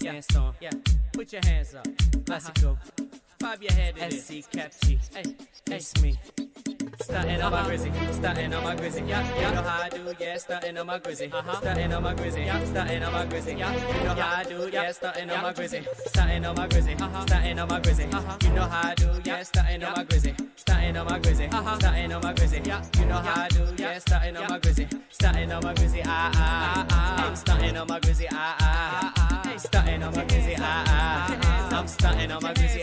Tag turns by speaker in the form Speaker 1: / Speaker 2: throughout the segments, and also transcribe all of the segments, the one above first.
Speaker 1: Sandstorm, yeah. Put your hands up. Let's go. Bob your head to SC Cap G. Hey, it's me. Stuntin' on my grizzy, stuntin' on my grizzy, yeah. You know how I do, yeah, stuntin' on my grizzy, stuntin' on my grizzy, yeah, stuntin' on my grizzy, yeah. You know how I do, yeah, stuntin' on my grizzy, stuntin' on my grizzy, stuntin' on my grizzy. You know how I do, yeah, stuntin' on my grizzy, stuntin' on my grizzy, stuntin' on my grizzy, yeah. You know how I do, yeah, stuntin' on my grizzy, stuntin' on my grizzy, I'm stuntin' on my grizzy, stuntin' on my grizzy, I'm stuntin' on my grizzy,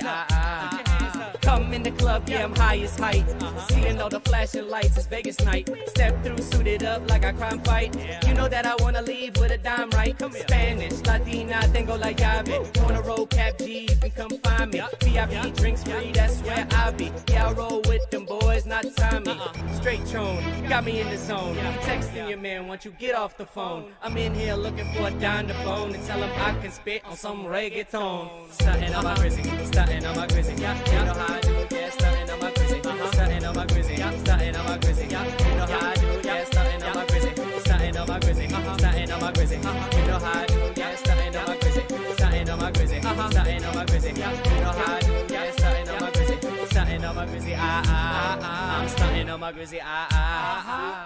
Speaker 1: Come in the club, yeah, I'm high as height. Seeing all the flashing lights, it's Vegas night. Step through, suited up like a crime fight. You know that I wanna leave with a dime, right? Spanish, Latina, tengo la llave. Wanna roll Cap G, you can come find me. VIP drinks free, that's where I be. Yeah, I roll with them boys, not Tommy. Straight tone, got me in the zone. You texting your man, once you get off the phone. I'm in here looking for a dime to bone and tell him I can spit on some reggaeton. Stuntin' on my grizzy, stuntin' on my grizzy. Yeah, you know how I do, yeah, stuntin' on my grizzy, stuntin' on my grizzy, yeah, stuntin' on my grizzy, yeah, you know how I do, yeah, stuntin' on my grizzy, stuntin' on my grizzy, stuntin' on my grizzy, you know how I do, yeah, stuntin' on my grizzy, stuntin' on my grizzy, stuntin' on my grizzy, yeah, you know how I do, yeah, stuntin' on my grizzy, stuntin' on my grizzy, I'm stuntin' on my grizzy,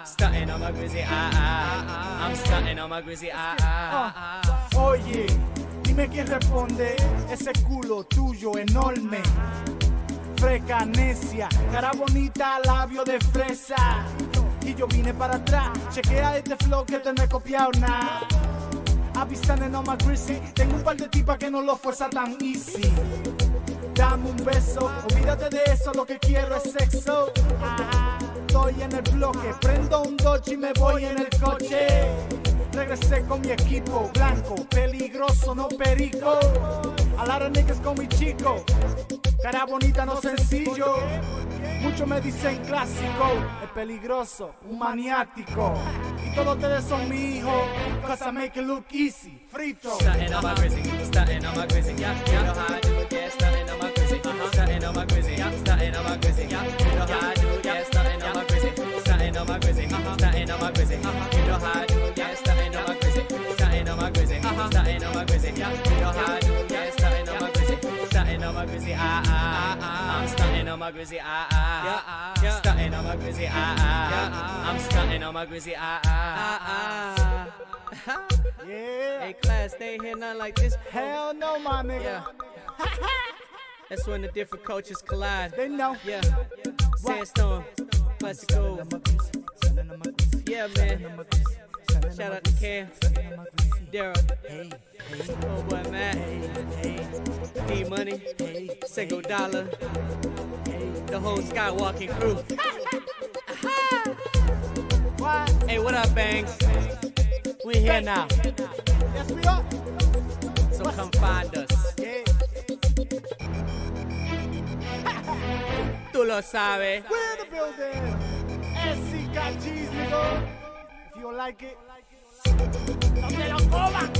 Speaker 1: stuntin' on my grizzy, I'm stuntin' on my grizzy,
Speaker 2: Oye, dime quién responde, ese culo tuyo enorme. Freca, necia, cara bonita, labio de fresa. Y yo vine para atrás, chequea este flow que te no he copiado nada. Avisando on my greasy, tengo un par de tipas que no lo fuerza tan easy. Dame un beso, olvídate de eso, lo que quiero es sexo. Estoy en el bloque, prendo un Dodge y me voy en el coche. Regresé con mi equipo blanco, peligroso, no perico. A lot of niggas con mi chico, cara bonita, no sencillo. Muchos me dicen clásico, es peligroso, un maniático. Y todos ustedes son mi hijo, cause I make it look easy, frito.
Speaker 1: Stuntin' on my grizzy, stuntin' on my grizzy, yeah. You know how I do, yeah, stuntin' on my grizzy, stuntin' on my grizzy, yeah, stuntin' on my grizzy, yeah. You know how I do, yeah, stuntin' on my grizzy, stuntin' on my grizzy, stuntin' on my grizzy. You know how I do, yeah, stuntin' on my grizzy, stuntin' on my grizzy, stuntin' on my grizzy, yeah. You know how I do, yeah, stuntin' on my grizzy, stuntin' on my grizzy, I'm stuntin' on my grizzy, stuntin' on my grizzy, I'm stuntin' on my grizzy,
Speaker 2: Yeah.
Speaker 1: Hey class, they ain't hear nothing like this.
Speaker 2: Hell no, my nigga.
Speaker 1: Yeah. That's when the different cultures collide.
Speaker 2: They know.
Speaker 1: Yeah. Sandstorm, classical. Yeah, man. Shout out to Cam, Daryl, oh boy Matt, D-Money, Sego Dollar, the whole Skywalking crew. Hey, what up, Bangs? We here now.
Speaker 2: Yes, we are.
Speaker 1: So come find us.
Speaker 2: Yeah.
Speaker 1: Tú lo sabes.
Speaker 2: We're the building. SC got G's, nigga. If you don't like it, no te lo comas.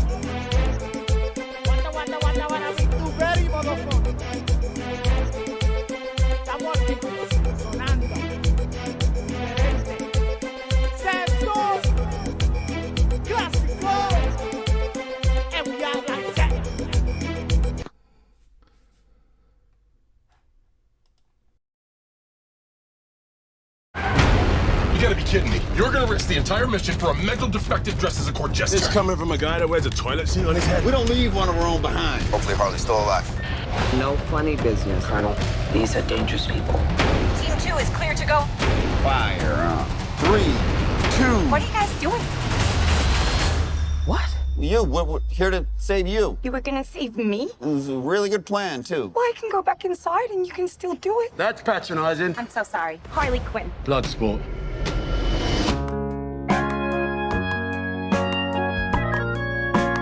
Speaker 2: Wanna be too ready, motherfucker. Estamos aquí sonando. Diferente. Sandstorm. Clásico. And we are like that.
Speaker 3: You gotta be kidding me. You're gonna risk the entire mission for a mental defective dressed as a court jester.
Speaker 4: This coming from a guy that wears a toilet seat on his head. We don't leave one of our own behind.
Speaker 5: Hopefully Harley's still alive.
Speaker 6: No funny business, Colonel. These are dangerous people.
Speaker 7: Team 2 is clear to go.
Speaker 4: Fire on 3, 2.
Speaker 7: What are you guys doing?
Speaker 6: What?
Speaker 5: We're here to save you.
Speaker 7: You were gonna save me?
Speaker 5: It was a really good plan, too.
Speaker 7: Well, I can go back inside and you can still do it.
Speaker 4: That's patronizing.
Speaker 7: I'm so sorry. Harley Quinn.
Speaker 4: Blood sport.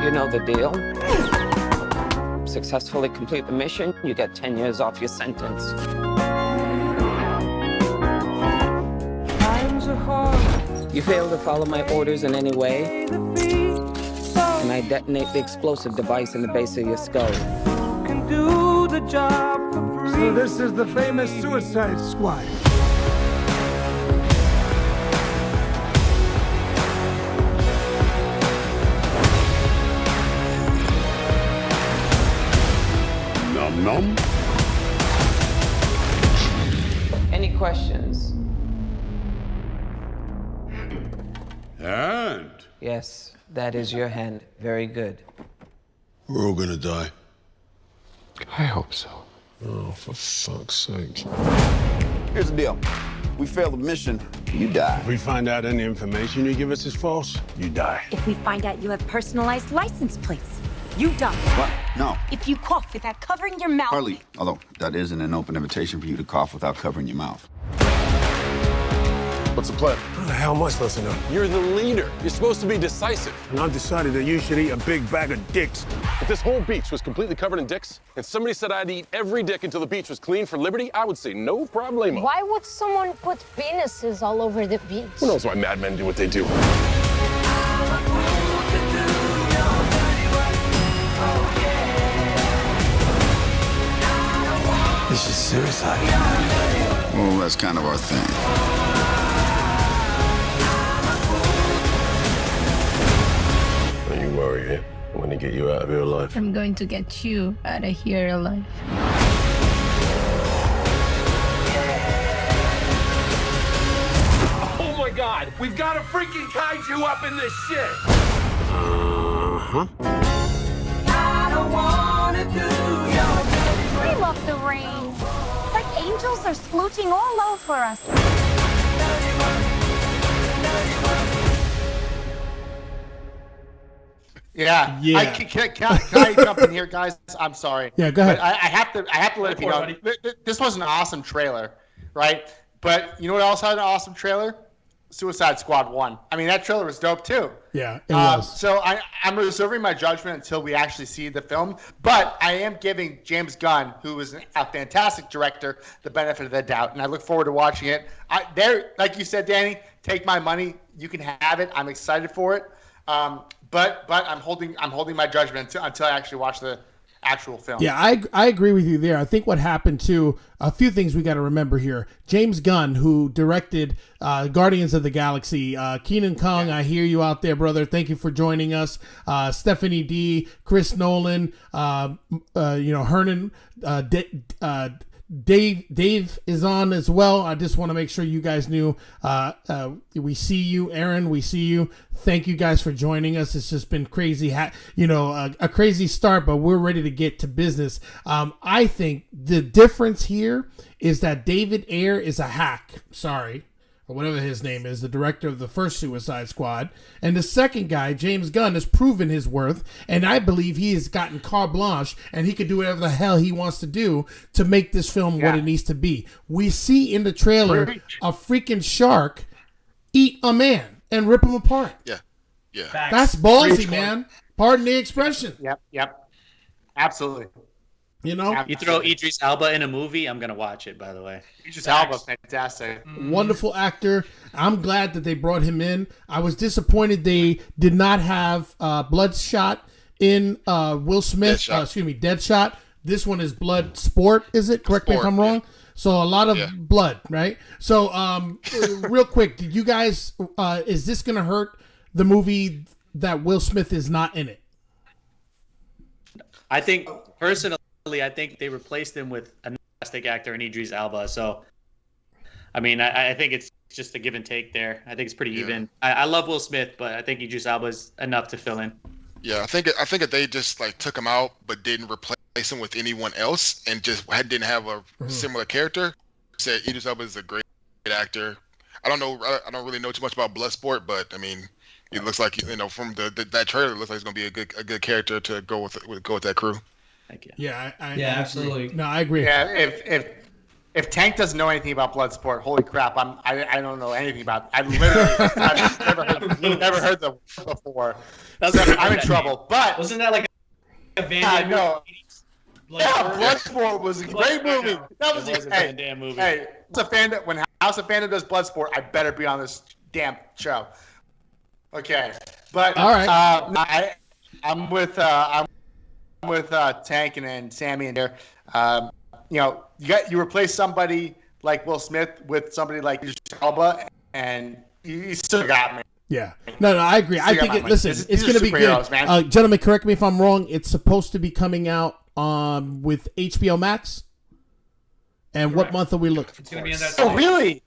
Speaker 6: You know the deal. Successfully complete the mission, you get 10 years off your sentence. You fail to follow my orders in any way, and I detonate the explosive device in the base of your skull.
Speaker 2: So this is the famous Suicide Squad.
Speaker 4: numb?
Speaker 6: Any questions?
Speaker 4: And
Speaker 6: Yes, that is your hand. Very good.
Speaker 4: we're all gonna die.
Speaker 3: I hope so.
Speaker 4: Oh, for fuck's sake.
Speaker 5: Here's the deal. We fail the mission, you die.
Speaker 4: If we find out any information you give us is false, you die.
Speaker 7: If we find out you have personalized license plates, you die.
Speaker 5: What? No.
Speaker 7: If you cough without covering your mouth.
Speaker 5: Hardly. Although, that isn't an open invitation for you to cough without covering your mouth.
Speaker 3: What's the plan?
Speaker 4: How the hell am I supposed to know?
Speaker 3: You're the leader. You're supposed to be decisive.
Speaker 4: And I've decided that you should eat a big bag of dicks.
Speaker 3: If this whole beach was completely covered in dicks, and somebody said I'd eat every dick until the beach was clean for liberty, I would say no problemo.
Speaker 8: Why would someone put penises all over the beach?
Speaker 3: Who knows why madmen do what they do?
Speaker 4: This is suicide.
Speaker 5: Well, that's kind of our thing.
Speaker 4: Don't you worry, eh? I'm gonna get you out of here alive.
Speaker 8: I'm going to get you out of here alive.
Speaker 3: Oh my God! We've got a freaking kaiju up in this shit!
Speaker 8: We love the rain. It's like angels are splooching all over us.
Speaker 9: Yeah.
Speaker 2: Yeah.
Speaker 9: Can I jump in here, guys? I'm sorry.
Speaker 2: Yeah, go ahead.
Speaker 9: But I have to let it be known. This was an awesome trailer, right? But you know what else had an awesome trailer? Suicide Squad 1. I mean, that trailer was dope too.
Speaker 2: Yeah, it was.
Speaker 9: So I'm reserving my judgment until we actually see the film. But I am giving James Gunn, who is a fantastic director, the benefit of the doubt, and I look forward to watching it. Like you said, Danny, take my money. You can have it. I'm excited for it. But I'm holding my judgment until I actually watch the actual film.
Speaker 2: Yeah, I agree with you there. I think what happened too, a few things we got to remember here. James Gunn, who directed Guardians of the Galaxy, Keenan Kong, I hear you out there, brother. Thank you for joining us. Stephanie D, Chris Nolan, Hernan, Dave is on as well. I just want to make sure you guys knew. We see you, Aaron. We see you. Thank you guys for joining us. It's just been crazy, a crazy start, but we're ready to get to business. I think the difference here is that David Ayer is a hack. Sorry. Or whatever his name is, the director of the first Suicide Squad. And the second guy, James Gunn, has proven his worth, and I believe he has gotten carte blanche, and he can do whatever the hell he wants to do to make this film what it needs to be. We see in the trailer a freaking shark eat a man and rip him apart.
Speaker 10: Yeah.
Speaker 2: That's ballsy, man. Pardon the expression.
Speaker 9: Yep. Absolutely.
Speaker 2: You know,
Speaker 1: You throw Idris Elba in a movie, I'm gonna watch it. By the way,
Speaker 9: Idris Elba, fantastic.
Speaker 2: wonderful actor. I'm glad that they brought him in. I was disappointed they did not have Bloodshot in Will Smith. Deadshot. This one is Blood Sport, is it? Correct me if I'm wrong. So a lot of blood, right? So real quick, did you guys, is this going to hurt the movie that Will Smith is not in it?
Speaker 1: I think personally, I think they replaced him with a fantastic actor in Idris Elba. So, I mean, I think it's just a give and take there. I think it's pretty even. I love Will Smith, but I think Idris Elba is enough to fill in.
Speaker 10: Yeah, I think if they just like took him out but didn't replace him with anyone else and just didn't have a similar character, said Idris Elba is a great actor. I don't really know too much about Bloodsport, but I mean, it looks like from that trailer, it looks like it's gonna be a good character to go with that crew.
Speaker 1: Thank you.
Speaker 2: Yeah, I
Speaker 11: absolutely.
Speaker 2: No, I agree.
Speaker 9: Yeah, if Tank doesn't know anything about Bloodsport, holy crap, I don't know anything about it. I've never heard them before. I'm in trouble. But
Speaker 1: wasn't that like a Van Damme movie?
Speaker 9: Bloodsport was a great movie. That was
Speaker 1: a Van Damme movie.
Speaker 9: Hey, when House of Fandom does Bloodsport, I better be on this damn show. Okay, but
Speaker 2: all right.
Speaker 9: I'm with Tank and Sammy and there. You replace somebody like Will Smith with somebody like Idris Elba, and you still got me.
Speaker 2: Yeah. No, I agree. I think it's going to be good.
Speaker 9: Man.
Speaker 2: Gentlemen, correct me if I'm wrong. It's supposed to be coming out
Speaker 11: with HBO Max. And what month are we looking?
Speaker 12: It's going to be in that.
Speaker 9: Oh, really?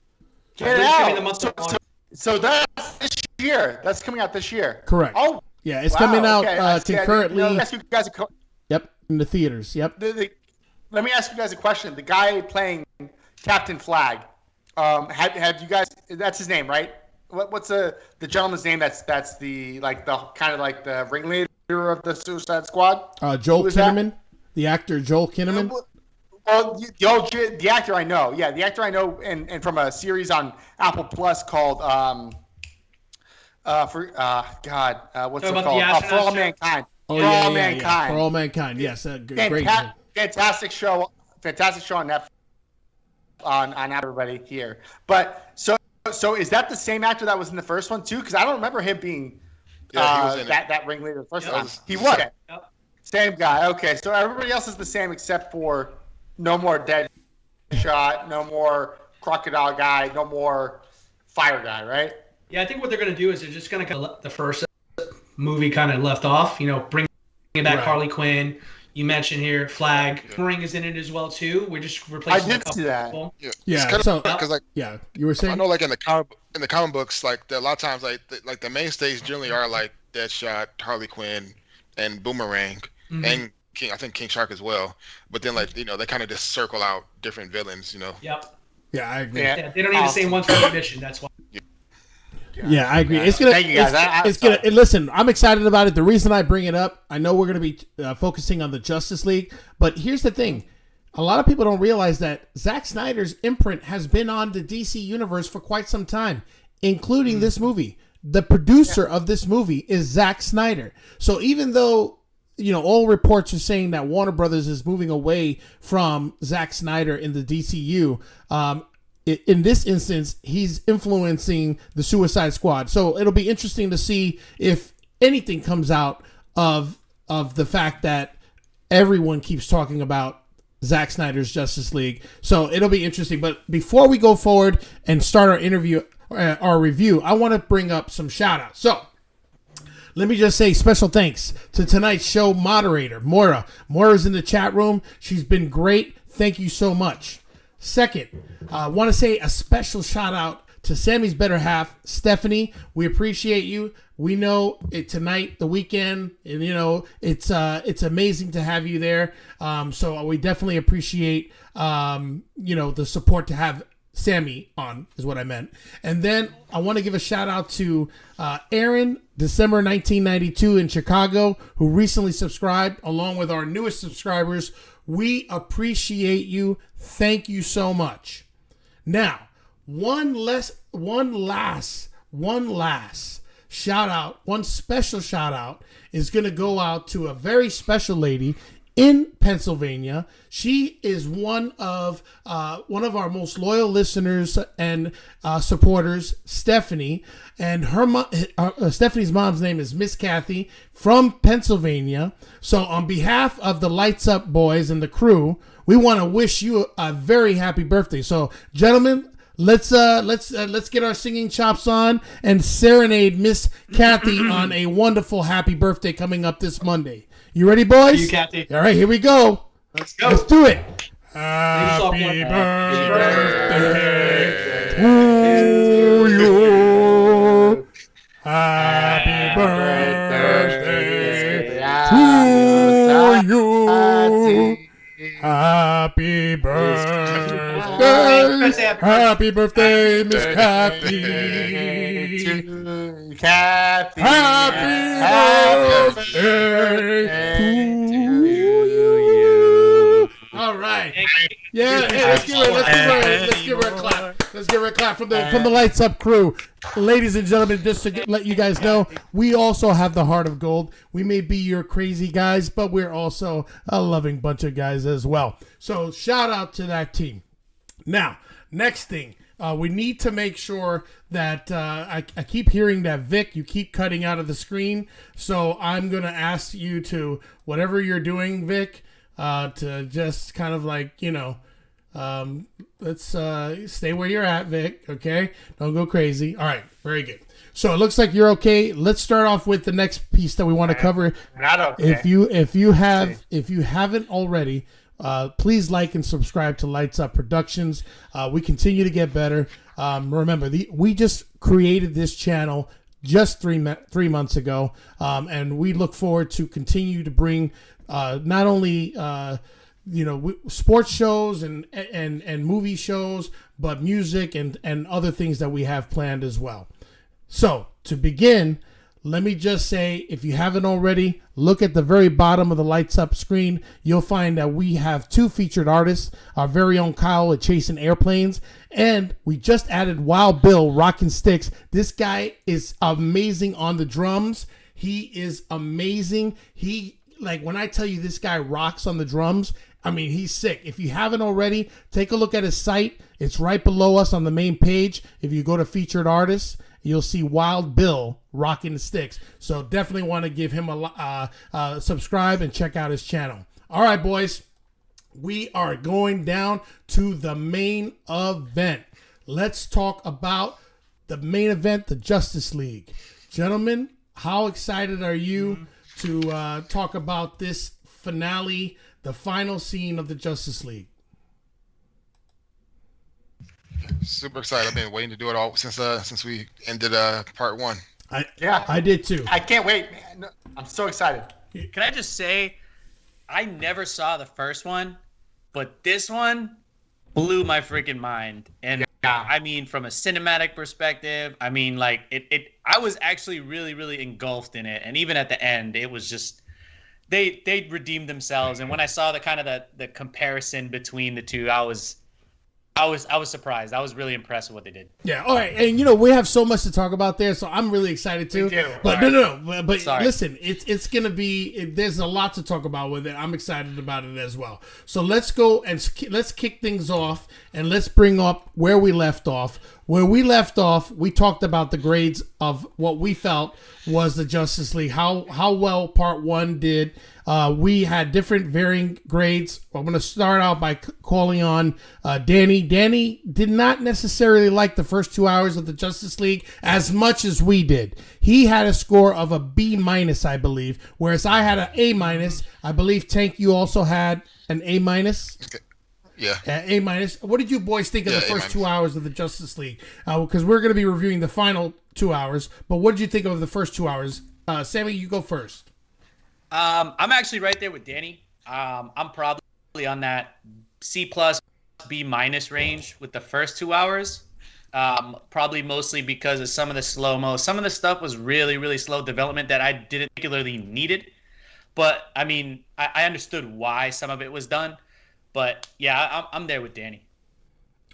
Speaker 9: Get it out.
Speaker 12: The month of March.
Speaker 9: So that's this year. That's coming out this year.
Speaker 11: Correct.
Speaker 9: Oh,
Speaker 11: yeah, it's coming out
Speaker 9: okay.
Speaker 11: concurrently.
Speaker 9: Let me ask you guys
Speaker 11: Yep, in the theaters. Yep.
Speaker 9: Let me ask you guys a question. The guy playing Captain Flag, have you guys? That's his name, right? What's the gentleman's name? That's the kind of like the ringleader of the Suicide Squad.
Speaker 11: Joel Kinnaman, the actor Joel Kinnaman.
Speaker 9: Well, the actor I know, the actor I know, and from a series on Apple Plus called what's it called? For All Mankind.
Speaker 11: Oh,
Speaker 9: For All Mankind.
Speaker 11: For All Mankind. Yes, great.
Speaker 9: Fantastic show on Netflix on everybody here. But so is that the same actor that was in the first one too? Because I don't remember him being
Speaker 10: he was in
Speaker 9: that ringleader the first time. He was. Yep. Same guy. Okay, so everybody else is the same except for no more Deadshot, no more Crocodile Guy, no more Fire Guy, right?
Speaker 12: Yeah, I think what they're going to do is they're just going to let the first movie kind of left off. Bring back Harley Quinn. You mentioned here Flag. Ring is in it as well too. We're just replacing.
Speaker 9: I did see that.
Speaker 12: People.
Speaker 11: Yeah.
Speaker 10: Because
Speaker 11: you were saying.
Speaker 10: I know, like in the comic books, like a lot of times, like the mainstays generally are like Deadshot, Harley Quinn, and Boomerang, and I think King Shark as well. But then they kind of just circle out different villains.
Speaker 12: Yep.
Speaker 11: Yeah, I agree.
Speaker 12: Yeah, they don't need the same ones for recognition. That's why.
Speaker 11: Yeah, I agree. It's gonna.
Speaker 9: Thank you guys.
Speaker 11: It's gonna. Listen, I'm excited about it. The reason I bring it up, I know we're gonna be focusing on the Justice League, but here's the thing: a lot of people don't realize that Zack Snyder's imprint has been on the DC universe for quite some time, including this movie. The producer of this movie is Zack Snyder. So even though all reports are saying that Warner Brothers is moving away from Zack Snyder in the DCU, in this instance, he's influencing the Suicide Squad. So it'll be interesting to see if anything comes out of the fact that everyone keeps talking about Zack Snyder's Justice League. So it'll be interesting. But before we go forward and start our review, I want to bring up some shout outs. So let me just say special thanks to tonight's show moderator, Moira. Moira's in the chat room. She's been great. Thank you so much. Second, I want to say a special shout out to Sammy's better half, Stephanie. We appreciate you. We know it tonight, the weekend, and it's amazing to have you there. So we definitely appreciate the support to have Sammy on is what I meant. And then I want to give a shout out to Aaron, December 1992 in Chicago, who recently subscribed along with our newest subscribers. We appreciate you. Thank you so much. Now, one last shout out, one special shout out is going to go out to a very special lady in Pennsylvania. She is one of our most loyal listeners and supporters, Stephanie, and Stephanie's mom's name is Miss Kathy from Pennsylvania. So on behalf of the Lights Up boys and the crew, we want to wish you a very happy birthday. So, gentlemen, let's get our singing chops on and serenade Miss Kathy on a wonderful happy birthday coming up this Monday. You ready, boys?
Speaker 12: You, Kathy.
Speaker 11: All right, here we go.
Speaker 12: Let's go.
Speaker 11: Let's do it. Happy birthday to you. Happy birthday to you. Happy birthday. Happy birthday, Miss Kathy.
Speaker 9: Kathy.
Speaker 11: Happy birthday to you. All right. Yeah, let's give her a clap. Let's give her a clap from the Lights Up crew. Ladies and gentlemen, just to let you guys know, we also have the heart of gold. We may be your crazy guys, but we're also a loving bunch of guys as well. So shout out to that team. Now, next thing. We need to make sure that I keep hearing that, Vic, you keep cutting out of the screen. So I'm going to ask you to, whatever you're doing, Vic, to just kind of Let's stay where you're at, Vic. Okay, don't go crazy. All right, very good. So it looks like you're okay. Let's start off with the next piece that we want to cover.
Speaker 9: Not okay.
Speaker 11: If you haven't already, please like and subscribe to Lights Up Productions. We continue to get better. Remember, we just created this channel just 3 months ago, and we look forward to continue to bring not only sports shows and movie shows, but music and other things that we have planned as well. So to begin, let me just say, if you haven't already, look at the very bottom of the Lights Up screen. You'll find that we have 2 featured artists, our very own Kyle at Chasing Airplanes, and we just added Wild Bill rocking sticks. This guy is amazing on the drums. He is amazing. When I tell you this guy rocks on the drums, I mean, he's sick. If you haven't already, take a look at his site. It's right below us on the main page. If you go to featured artists, you'll see Wild Bill rocking the sticks. So definitely want to give him a subscribe and check out his channel. All right, boys. We are going down to the main event. Let's talk about the main event, the Justice League. Gentlemen, how excited are you to talk about this finale, the final scene of the Justice League?
Speaker 10: Super excited. I've been waiting to do it all since we ended part 1.
Speaker 11: I did too.
Speaker 9: I can't wait, man. I'm so excited.
Speaker 1: Can I just say, I never saw the first one, but this one blew my freaking mind. And I mean, from a cinematic perspective, I mean, like I was actually really, really engulfed in it. And even at the end, it was just, they redeemed themselves. And when I saw the comparison between the two, I was surprised. I was really impressed with what they did.
Speaker 11: Yeah. All right. And we have so much to talk about there, so I'm really excited too.
Speaker 9: We do.
Speaker 11: But
Speaker 9: All
Speaker 11: no. But listen, it's gonna be. There's a lot to talk about with it. I'm excited about it as well. So let's go and let's kick things off and let's bring up where we left off. Where we left off, we talked about the grades of what we felt was the Justice League. How well Part 1 did. We had different varying grades. I'm going to start out by calling on Danny. Danny did not necessarily like the first 2 hours of the Justice League as much as we did. He had a score of a B-, I believe, whereas I had an A-. I believe, Tank, you also had an A-.
Speaker 10: Okay. Yeah.
Speaker 11: A-. What did you boys think of the first 2 hours of the Justice League? Because we're going to be reviewing the final 2 hours, but what did you think of the first 2 hours? Sammy, you go first.
Speaker 1: I'm actually right there with Danny. I'm probably on that C+, B- range with the first 2 hours. Probably mostly because of some of the slow-mo. Some of the stuff was really, really slow development that I didn't particularly needed. But, I mean, I understood why some of it was done. But, yeah, I'm there with Danny.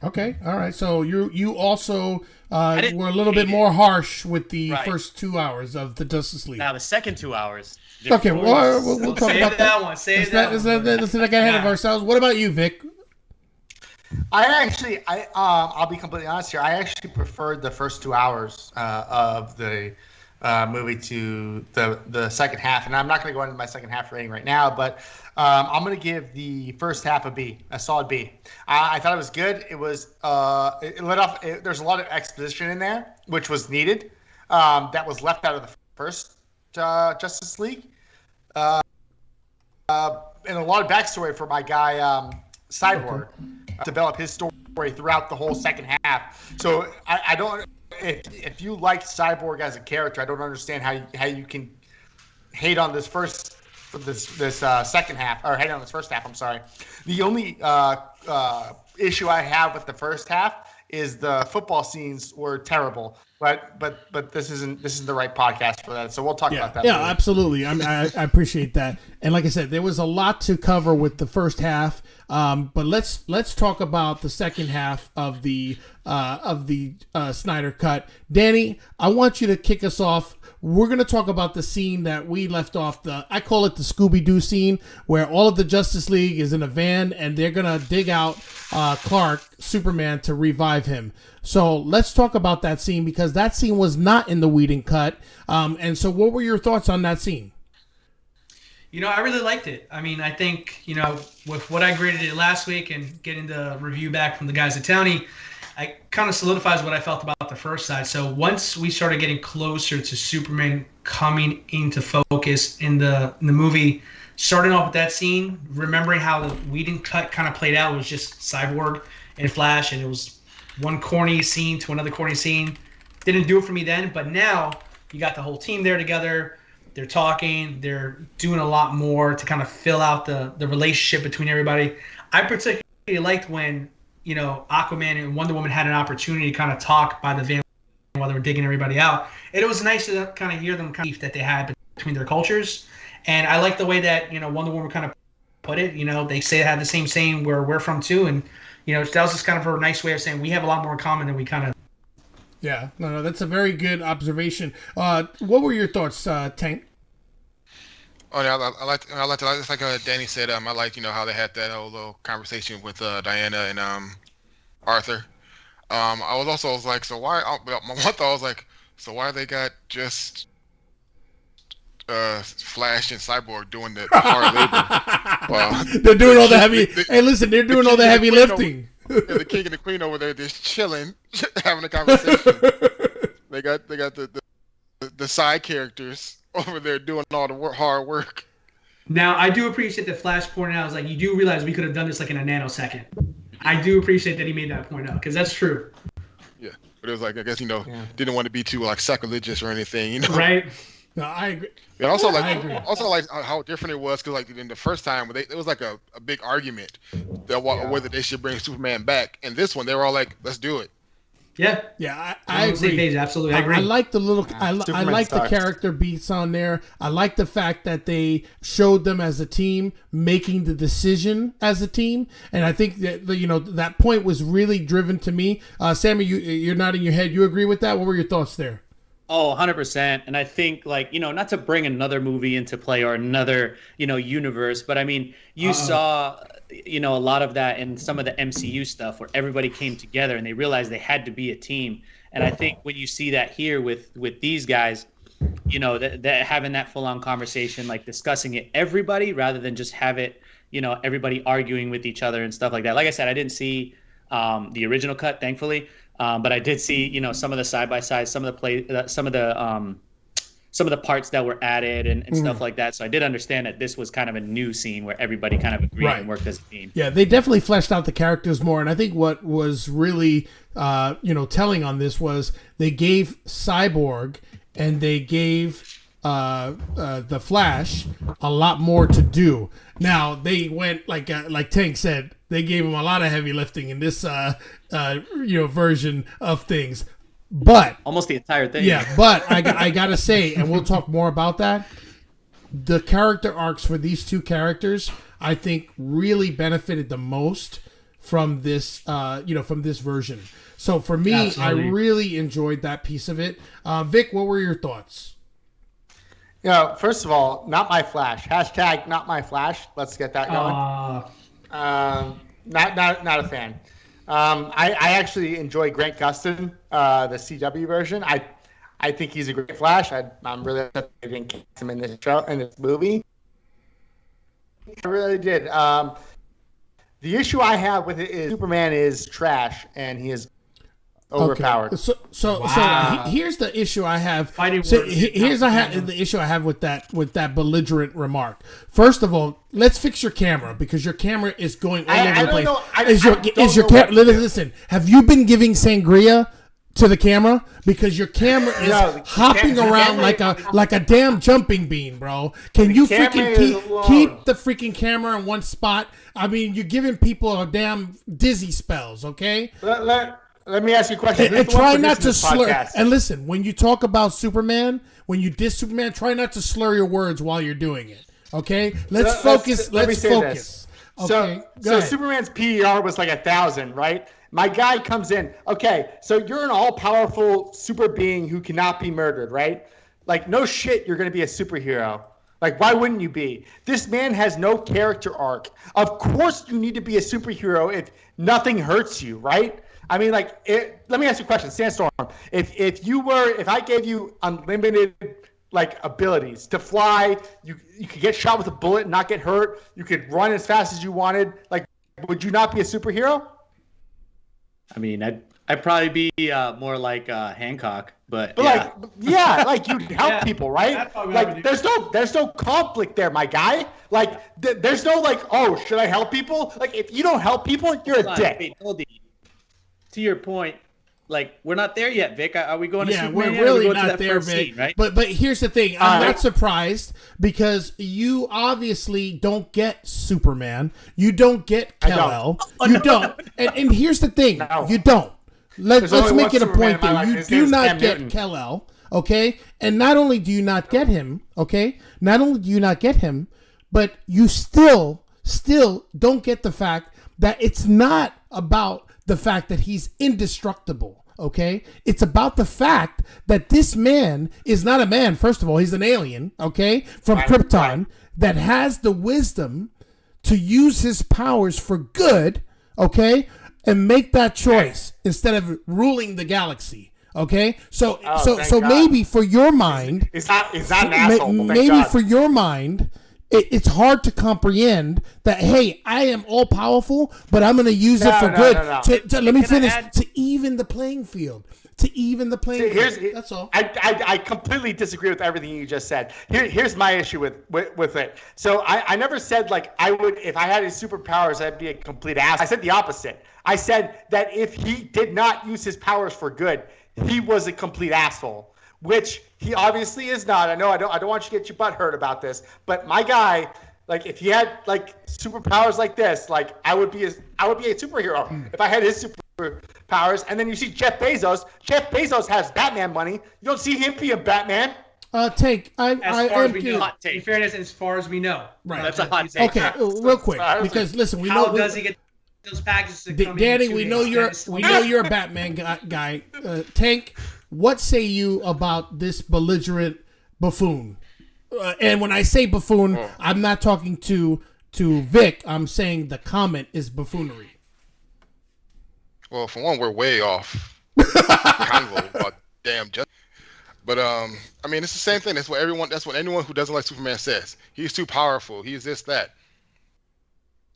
Speaker 11: Okay, all right. So you also were a little bit more harsh with the first 2 hours of the Justice League.
Speaker 1: Now, the second 2 hours.
Speaker 11: Okay, we'll talk about that.
Speaker 1: Let's
Speaker 11: not get ahead of ourselves. What about you, Vic?
Speaker 9: I'll be completely honest here. I actually preferred the first 2 hours of the movie to the second half, and I'm not going to go into my second half rating right now, but I'm going to give the first half a solid B. I thought it was good. It was it let off. There's a lot of exposition in there, which was needed. That was left out of the first Justice League, and a lot of backstory for my guy Cyborg. Develop his story throughout the whole second half. So I don't. If you like Cyborg as a character, I don't understand how you can hate on this second half, or hate on this first half. I'm sorry. The only issue I have with the first half is the football scenes were terrible. But this isn't the right podcast for that. So we'll talk about that.
Speaker 11: Yeah,
Speaker 9: later.
Speaker 11: Absolutely. I appreciate that. And like I said, there was a lot to cover with the first half. But let's talk about the second half of the Snyder cut. Danny, I want you to kick us off. We're going to talk about the scene that we left off. I call it the Scooby-Doo scene, where all of the Justice League is in a van and they're going to dig out Clark, Superman, to revive him. So let's talk about that scene, because that scene was not in the Whedon cut. And so what were your thoughts on that scene?
Speaker 12: I really liked it. I mean, I think, with what I graded it last week and getting the review back from the guys at Townie, I kind of solidifies what I felt about the first side. So once we started getting closer to Superman coming into focus in the movie, starting off with that scene, remembering how the Whedon cut kind of played out, it was just Cyborg and Flash, and it was one corny scene to another corny scene. Didn't do it for me then, but now you got the whole team there together. They're talking. They're doing a lot more to kind of fill out the relationship between everybody. I particularly liked when, Aquaman and Wonder Woman had an opportunity to kind of talk by the van while they were digging everybody out. And it was nice to kind of hear them kind of that they had between their cultures. And I like the way that, Wonder Woman kind of put it. They say they have the same saying where we're from too. And, that was just kind of a nice way of saying we have a lot more in common than we kind of.
Speaker 11: Yeah, no, that's a very good observation. What were your thoughts, Tank?
Speaker 10: Oh yeah, I liked it. Just like Danny said, I liked how they had that whole little conversation with Diana and Arthur. I was like, so why? My one thought was like, so why they got just Flash and Cyborg doing the hard labor? Well,
Speaker 11: they're doing all the heavy. Hey, listen, they're doing all the heavy lifting.
Speaker 10: The king and the queen over there just chilling, having a conversation. They got the side characters over there doing all the hard work.
Speaker 12: Now, I do appreciate that Flash pointed out, you do realize we could have done this in a nanosecond. I do appreciate that he made that point out, because that's true.
Speaker 10: Yeah, but it was I guess, didn't want to be too, sacrilegious or anything,
Speaker 12: Right.
Speaker 11: No, I agree.
Speaker 10: And also, how different it was, because, in the first time, it was a big argument that whether they should bring Superman back. And this one, they were all like, let's do it.
Speaker 12: Yeah,
Speaker 11: I agree.
Speaker 12: Page, absolutely, I agree.
Speaker 11: I like the little. I like the character beats on there. I like the fact that they showed them as a team making the decision as a team, and I think that that point was really driven to me. Sammy, you're nodding your head. You agree with that? What were your thoughts there?
Speaker 13: Oh, 100%. And I think not to bring another movie into play or another universe, but I mean you saw a lot of that in some of the MCU stuff where everybody came together and they realized they had to be a team. And I think when you see that here with these guys, that having that full on conversation, discussing it, everybody, rather than just have it, everybody arguing with each other and stuff like that. Like I said, I didn't see the original cut, thankfully, but I did see some of the side by side, some of the parts that were added and stuff like that. So I did understand that this was kind of a new scene where everybody kind of agreed and worked as a team.
Speaker 11: Yeah, they definitely fleshed out the characters more. And I think what was really, telling on this was they gave Cyborg and they gave the Flash a lot more to do. Now, they went, like Tank said, they gave him a lot of heavy lifting in this, version of things. But
Speaker 13: almost the entire thing.
Speaker 11: Yeah, but I gotta say, and we'll talk more about that. The character arcs for these two characters, I think, really benefited the most from this, from this version. So for me, absolutely. I really enjoyed that piece of it. Vic, what were your thoughts?
Speaker 9: First of all, not my Flash. # not my Flash. Let's get that going. Not a fan. I actually enjoy Grant Gustin, the CW version. I think he's a great Flash. I'm really upset they didn't cast him in this movie. I really did. The issue I have with it is Superman is trash and he is overpowered.
Speaker 11: Okay. So here's the issue I have. The issue I have with that belligerent remark. First of all, let's fix your camera because your camera is going all over the place. Listen, have you been giving sangria to the camera? Because your camera is hopping around like a damn jumping bean, bro. Can you freaking keep the freaking camera in one spot? I mean, you're giving people a damn dizzy spells, okay?
Speaker 9: Let me ask you a question.
Speaker 11: And try not to slur. Podcast. And listen, when you talk about Superman, when you diss Superman, try not to slur your words while you're doing it. Okay? Let's focus. Let's focus. Okay.
Speaker 9: So Superman's PER was like 1,000, right? My guy comes in. Okay, so you're an all-powerful super being who cannot be murdered, right? No shit, you're going to be a superhero. Why wouldn't you be? This man has no character arc. Of course you need to be a superhero if nothing hurts you, right? I mean, let me ask you a question, Sandstorm. If I gave you unlimited like abilities to fly. You could get shot with a bullet and not get hurt. You could run as fast as you wanted. Like, would you not be a superhero?
Speaker 13: I mean, I'd probably be more like Hancock, but
Speaker 9: yeah. Like you'd help people, right? Like there's no conflict there, my guy. Like there's no like, oh, should I help people? Like if you don't help people, you're a dick.
Speaker 13: Wait, hold it. To your point, like we're not there yet, Vic. Are we going to Superman?
Speaker 11: We're really not there, Vic.
Speaker 13: Scene, right?
Speaker 11: But here's the thing. I'm not surprised because you obviously don't get Superman. You don't get Kal-El. You don't. And here's the thing. No. You don't. Let's make it a point there. You do not get Kal-El, okay? And not only do you not get him, okay? Not only do you not get him, but you still don't get the fact that it's not about the fact that he's indestructible, okay? It's about the fact that this man is not a man. First of all, he's an alien, okay, from Krypton that has the wisdom to use his powers for good, okay, and make that choice instead of ruling the galaxy, okay? So maybe for your mind,
Speaker 9: it's not an asshole.
Speaker 11: Maybe for your mind, it's hard to comprehend that, hey, I am all powerful, but I'm going to use it for good. Let me finish. To even the playing field. That's all.
Speaker 9: I completely disagree with everything you just said. Here's my issue with it. So I never said like I would, if I had his superpowers, I'd be a complete ass. I said the opposite. I said that if he did not use his powers for good, he was a complete asshole. Which he obviously is not. I know I don't want you to get your butt hurt about this, but my guy, like if he had like superpowers like this, like I would be a superhero if I had his superpowers. And then you see Jeff Bezos. Jeff Bezos has Batman money. You don't see him being Batman.
Speaker 11: Take.
Speaker 12: In fairness, as far as we know,
Speaker 11: right?
Speaker 13: That's a hot take.
Speaker 11: Okay, real quick, because listen, we know.
Speaker 12: How does he get those packages to come
Speaker 11: Danny,
Speaker 12: in?
Speaker 11: we know you're a Batman guy. Tank. What say you about this belligerent buffoon? And when I say buffoon, I'm not talking to Vic. I'm saying the comment is buffoonery.
Speaker 10: Well, for one, we're way off convo about damn justice. But I mean, it's the same thing. That's what anyone who doesn't like Superman says. He's too powerful. He's this, that.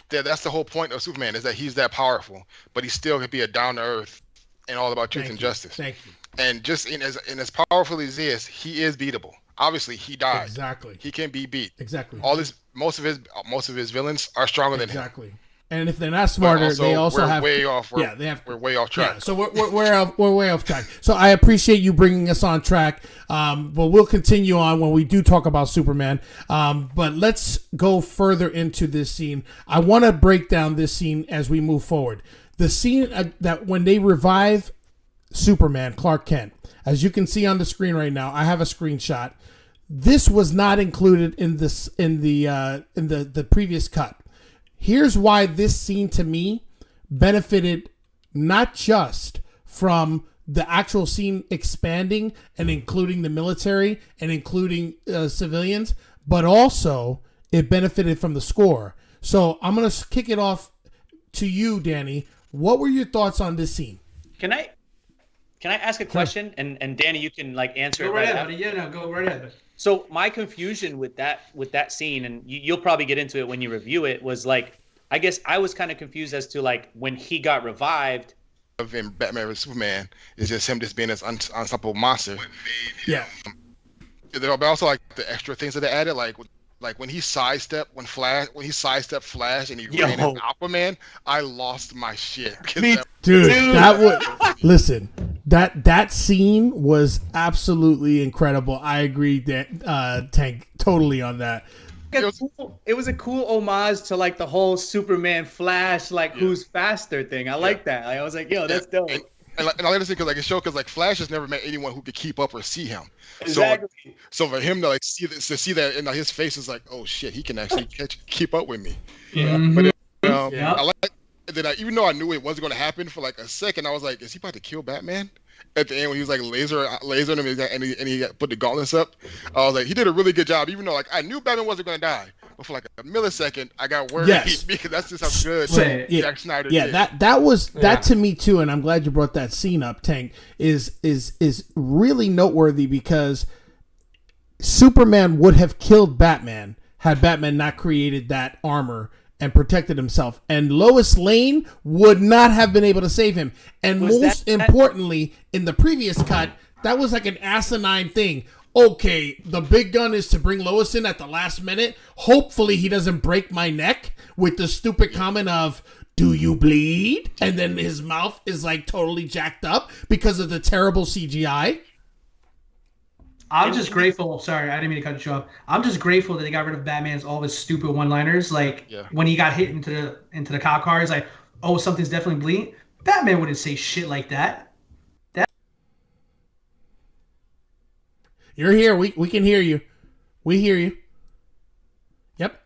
Speaker 10: That's the whole point of Superman, is that he's that powerful, but he still can be a down to earth and all about truth and justice.
Speaker 11: Thank you.
Speaker 10: And just in as powerful as he is beatable. Obviously, he died.
Speaker 11: Exactly.
Speaker 10: He can be beat.
Speaker 11: Exactly.
Speaker 10: Most of his villains are stronger than him.
Speaker 11: Exactly. And if they're not smarter, they also have.
Speaker 10: Way off. We're way off track.
Speaker 11: Yeah, so we're way off track. So I appreciate you bringing us on track. But we'll continue on when we do talk about Superman. But let's go further into this scene. I want to break down this scene as we move forward. The scene that when they revive Superman, Clark Kent, as you can see on the screen right now, I have a screenshot. This was not included in the previous cut. Here's why this scene to me benefited not just from the actual scene expanding and including the military and including civilians, but also it benefited from the score. So I'm going to kick it off to you, Danny. What were your thoughts on this scene?
Speaker 13: Can I ask a question? And Danny, you can like answer
Speaker 12: it
Speaker 13: right
Speaker 12: ahead,
Speaker 13: now.
Speaker 12: buddy. Yeah, no, go right ahead.
Speaker 13: So my confusion with that scene, and you'll probably get into it when you review it, was like, I guess I was kind of confused as to like when he got revived.
Speaker 10: In Batman vs Superman is just him just being this unstoppable monster.
Speaker 11: Yeah.
Speaker 10: But also like the extra things that they added, like when he sidestepped Flash and he ran into Aquaman, I lost my shit.
Speaker 11: Dude, that was listen. That scene was absolutely incredible. I agree that Tank totally on that.
Speaker 13: It was a cool homage to like the whole Superman Flash who's faster thing. I like that. I was like, yo, that's dope.
Speaker 10: And I like to say because it showed because Flash has never met anyone who could keep up or see him.
Speaker 13: Exactly.
Speaker 10: So for him to see that, and his face is like, oh shit, he can actually keep up with me. Yeah. But I like that. Even though I knew it wasn't going to happen for like a second, I was like, is he about to kill Batman? At the end when he was like lasering him and he put the gauntlets up, I was like, he did a really good job. Even though like I knew Batman wasn't going to die, but for like a millisecond, I got worried because that's just how good Zack Snyder did.
Speaker 11: Yeah, that to me too, and I'm glad you brought that scene up, Tank. Is really noteworthy because Superman would have killed Batman had Batman not created that armor and protected himself. And Lois Lane would not have been able to save him. And most importantly, in the previous cut, that was like an asinine thing. Okay, the big gun is to bring Lois in at the last minute. Hopefully he doesn't break my neck with the stupid comment of, do you bleed? And then his mouth is like totally jacked up because of the terrible CGI.
Speaker 12: I'm just grateful. Sorry, I didn't mean to cut you off. I'm just grateful that they got rid of Batman's all of his stupid one-liners. Like when he got hit into the cop car, he's like, "Oh, something's definitely bleeding." Batman wouldn't say shit like that.
Speaker 11: You're here. We can hear you. We hear you. Yep.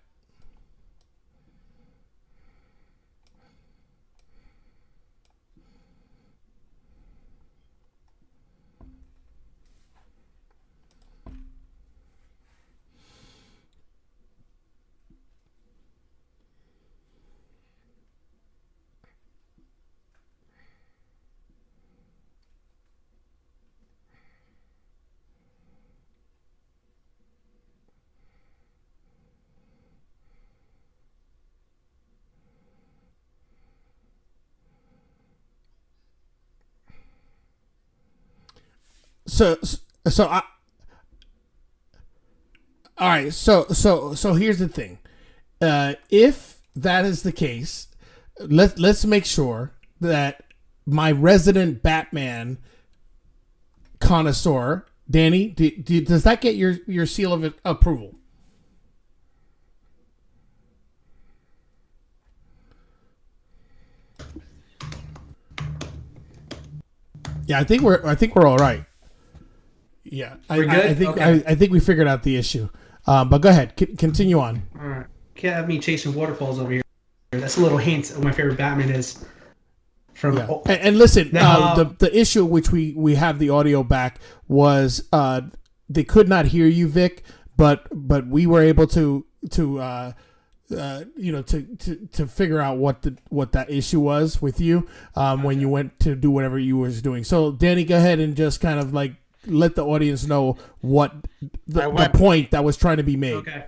Speaker 11: So all right. So here's the thing. If that is the case, let's make sure that my resident Batman connoisseur, Danny, does that get your seal of approval? Yeah, I think we're all right. Yeah, I think we figured out the issue. But go ahead, continue on.
Speaker 12: All right, can't have me chasing waterfalls over here. That's a little hint of what my favorite Batman is.
Speaker 11: And listen, the issue which we have the audio back was they could not hear you, Vic, but we were able to figure out what that issue was with you when you went to do whatever you was doing. So Danny, go ahead and just kind of like let the audience know what the point that was trying to be made.
Speaker 12: Okay.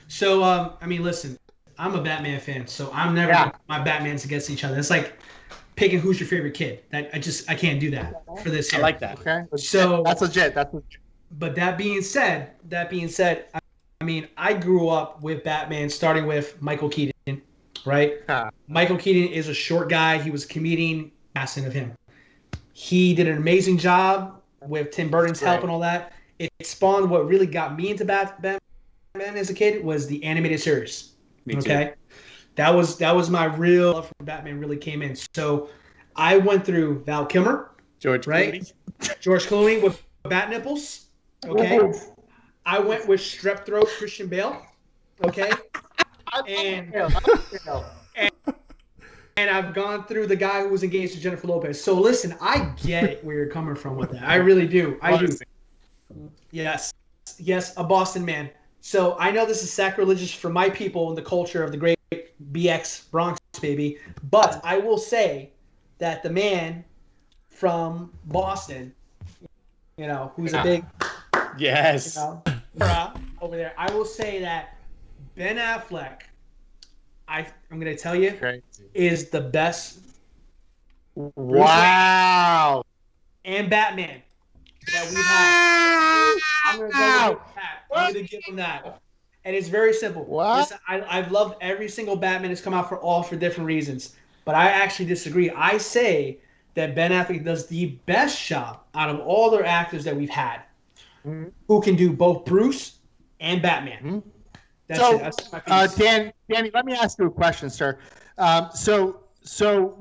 Speaker 12: So I mean, listen, I'm a Batman fan, so I'm never gonna put my Batmans against each other. It's like picking who's your favorite kid. I can't do that for this year.
Speaker 13: I like that.
Speaker 9: Okay.
Speaker 12: So
Speaker 9: that's legit.
Speaker 12: But that being said, I mean, I grew up with Batman, starting with Michael Keaton, right? Michael Keaton is a short guy. He was a comedian. Passing of him, he did an amazing job with Tim Burton's help and all that. It spawned what really got me into Batman as a kid was the animated series.
Speaker 13: Me too.
Speaker 12: Okay, that was my real love for Batman really came in. So I went through Val Kilmer, George Clooney with bat nipples. Okay, I went with strep throat Christian Bale. Okay, and I've gone through the guy who was engaged to Jennifer Lopez. So listen, I get it where you're coming from with that. I really do. I do. Yes, a Boston man. So I know this is sacrilegious for my people in the culture of the great BX Bronx baby, but I will say that the man from Boston, who's a big over there. I will say that Ben Affleck, I'm going to tell you, is the best.
Speaker 9: Wow.
Speaker 12: And Batman that we've had. I'm going to go with that. I'm going to give him that. And it's very simple. Listen, I've loved every single Batman that's come out for different reasons. But I actually disagree. I say that Ben Affleck does the best job out of all their actors that we've had who can do both Bruce and Batman. That's it. That's my piece.
Speaker 9: Danny, let me ask you a question, sir. So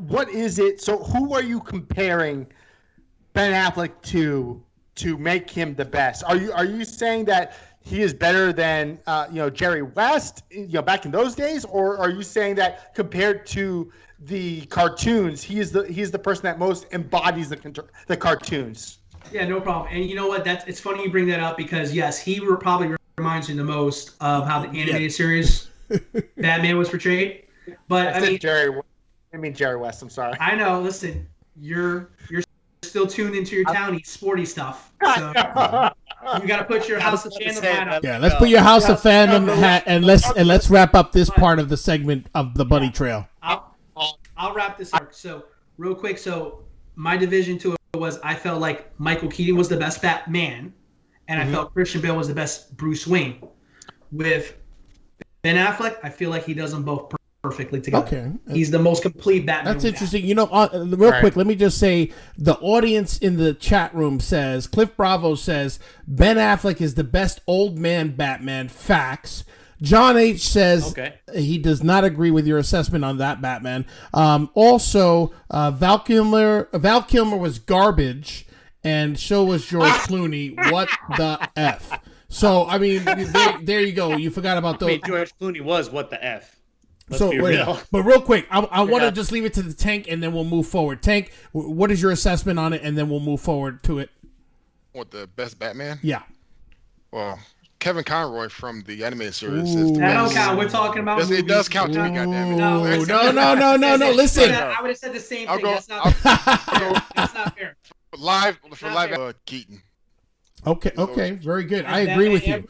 Speaker 9: what is it? So who are you comparing Ben Affleck to make him the best? Are you saying that he is better than Jerry West, back in those days, or are you saying that compared to the cartoons, he's the person that most embodies the cartoons?
Speaker 12: Yeah, no problem. And you know what? It's funny you bring that up because yes, he probably reminds me the most of how the animated series Batman was portrayed. But I mean
Speaker 9: Jerry West. I'm sorry.
Speaker 12: I know. Listen, you're still tuned into your towny sporty stuff. So. You got to put your House of Fandom hat on.
Speaker 11: Yeah, let's put your House of Fandom hat and let's wrap up this part of the segment of the Bunny Trail.
Speaker 12: I'll wrap this up. So real quick, so my division to it was I felt like Michael Keaton was the best Batman, and I felt Christian Bale was the best Bruce Wayne. With Ben Affleck, I feel like he does them both perfectly together. Okay, he's the most complete Batman.
Speaker 11: That's interesting. You know, real quick, let me just say the audience in the chat room says Cliff Bravo says Ben Affleck is the best old man Batman. Facts. John H says he does not agree with your assessment on that Batman. Also, Val Kilmer was garbage, and so was George Clooney. What the F? So, I mean, there you go. You forgot about those.
Speaker 13: I mean, George Clooney was what the F. Let's
Speaker 11: so,
Speaker 13: be real.
Speaker 11: But real quick, I want to just leave it to the Tank, and then we'll move forward. Tank, what is your assessment on it, and then we'll move forward to it.
Speaker 10: What, the best Batman?
Speaker 11: Yeah.
Speaker 10: Well, Kevin Conroy from the animated series.
Speaker 12: That don't count. We're talking about movies.
Speaker 10: It does count to me, goddammit.
Speaker 11: No. Listen.
Speaker 12: I would have said the same thing. That's not fair.
Speaker 10: Live Keaton.
Speaker 11: Okay, very good. I agree with you.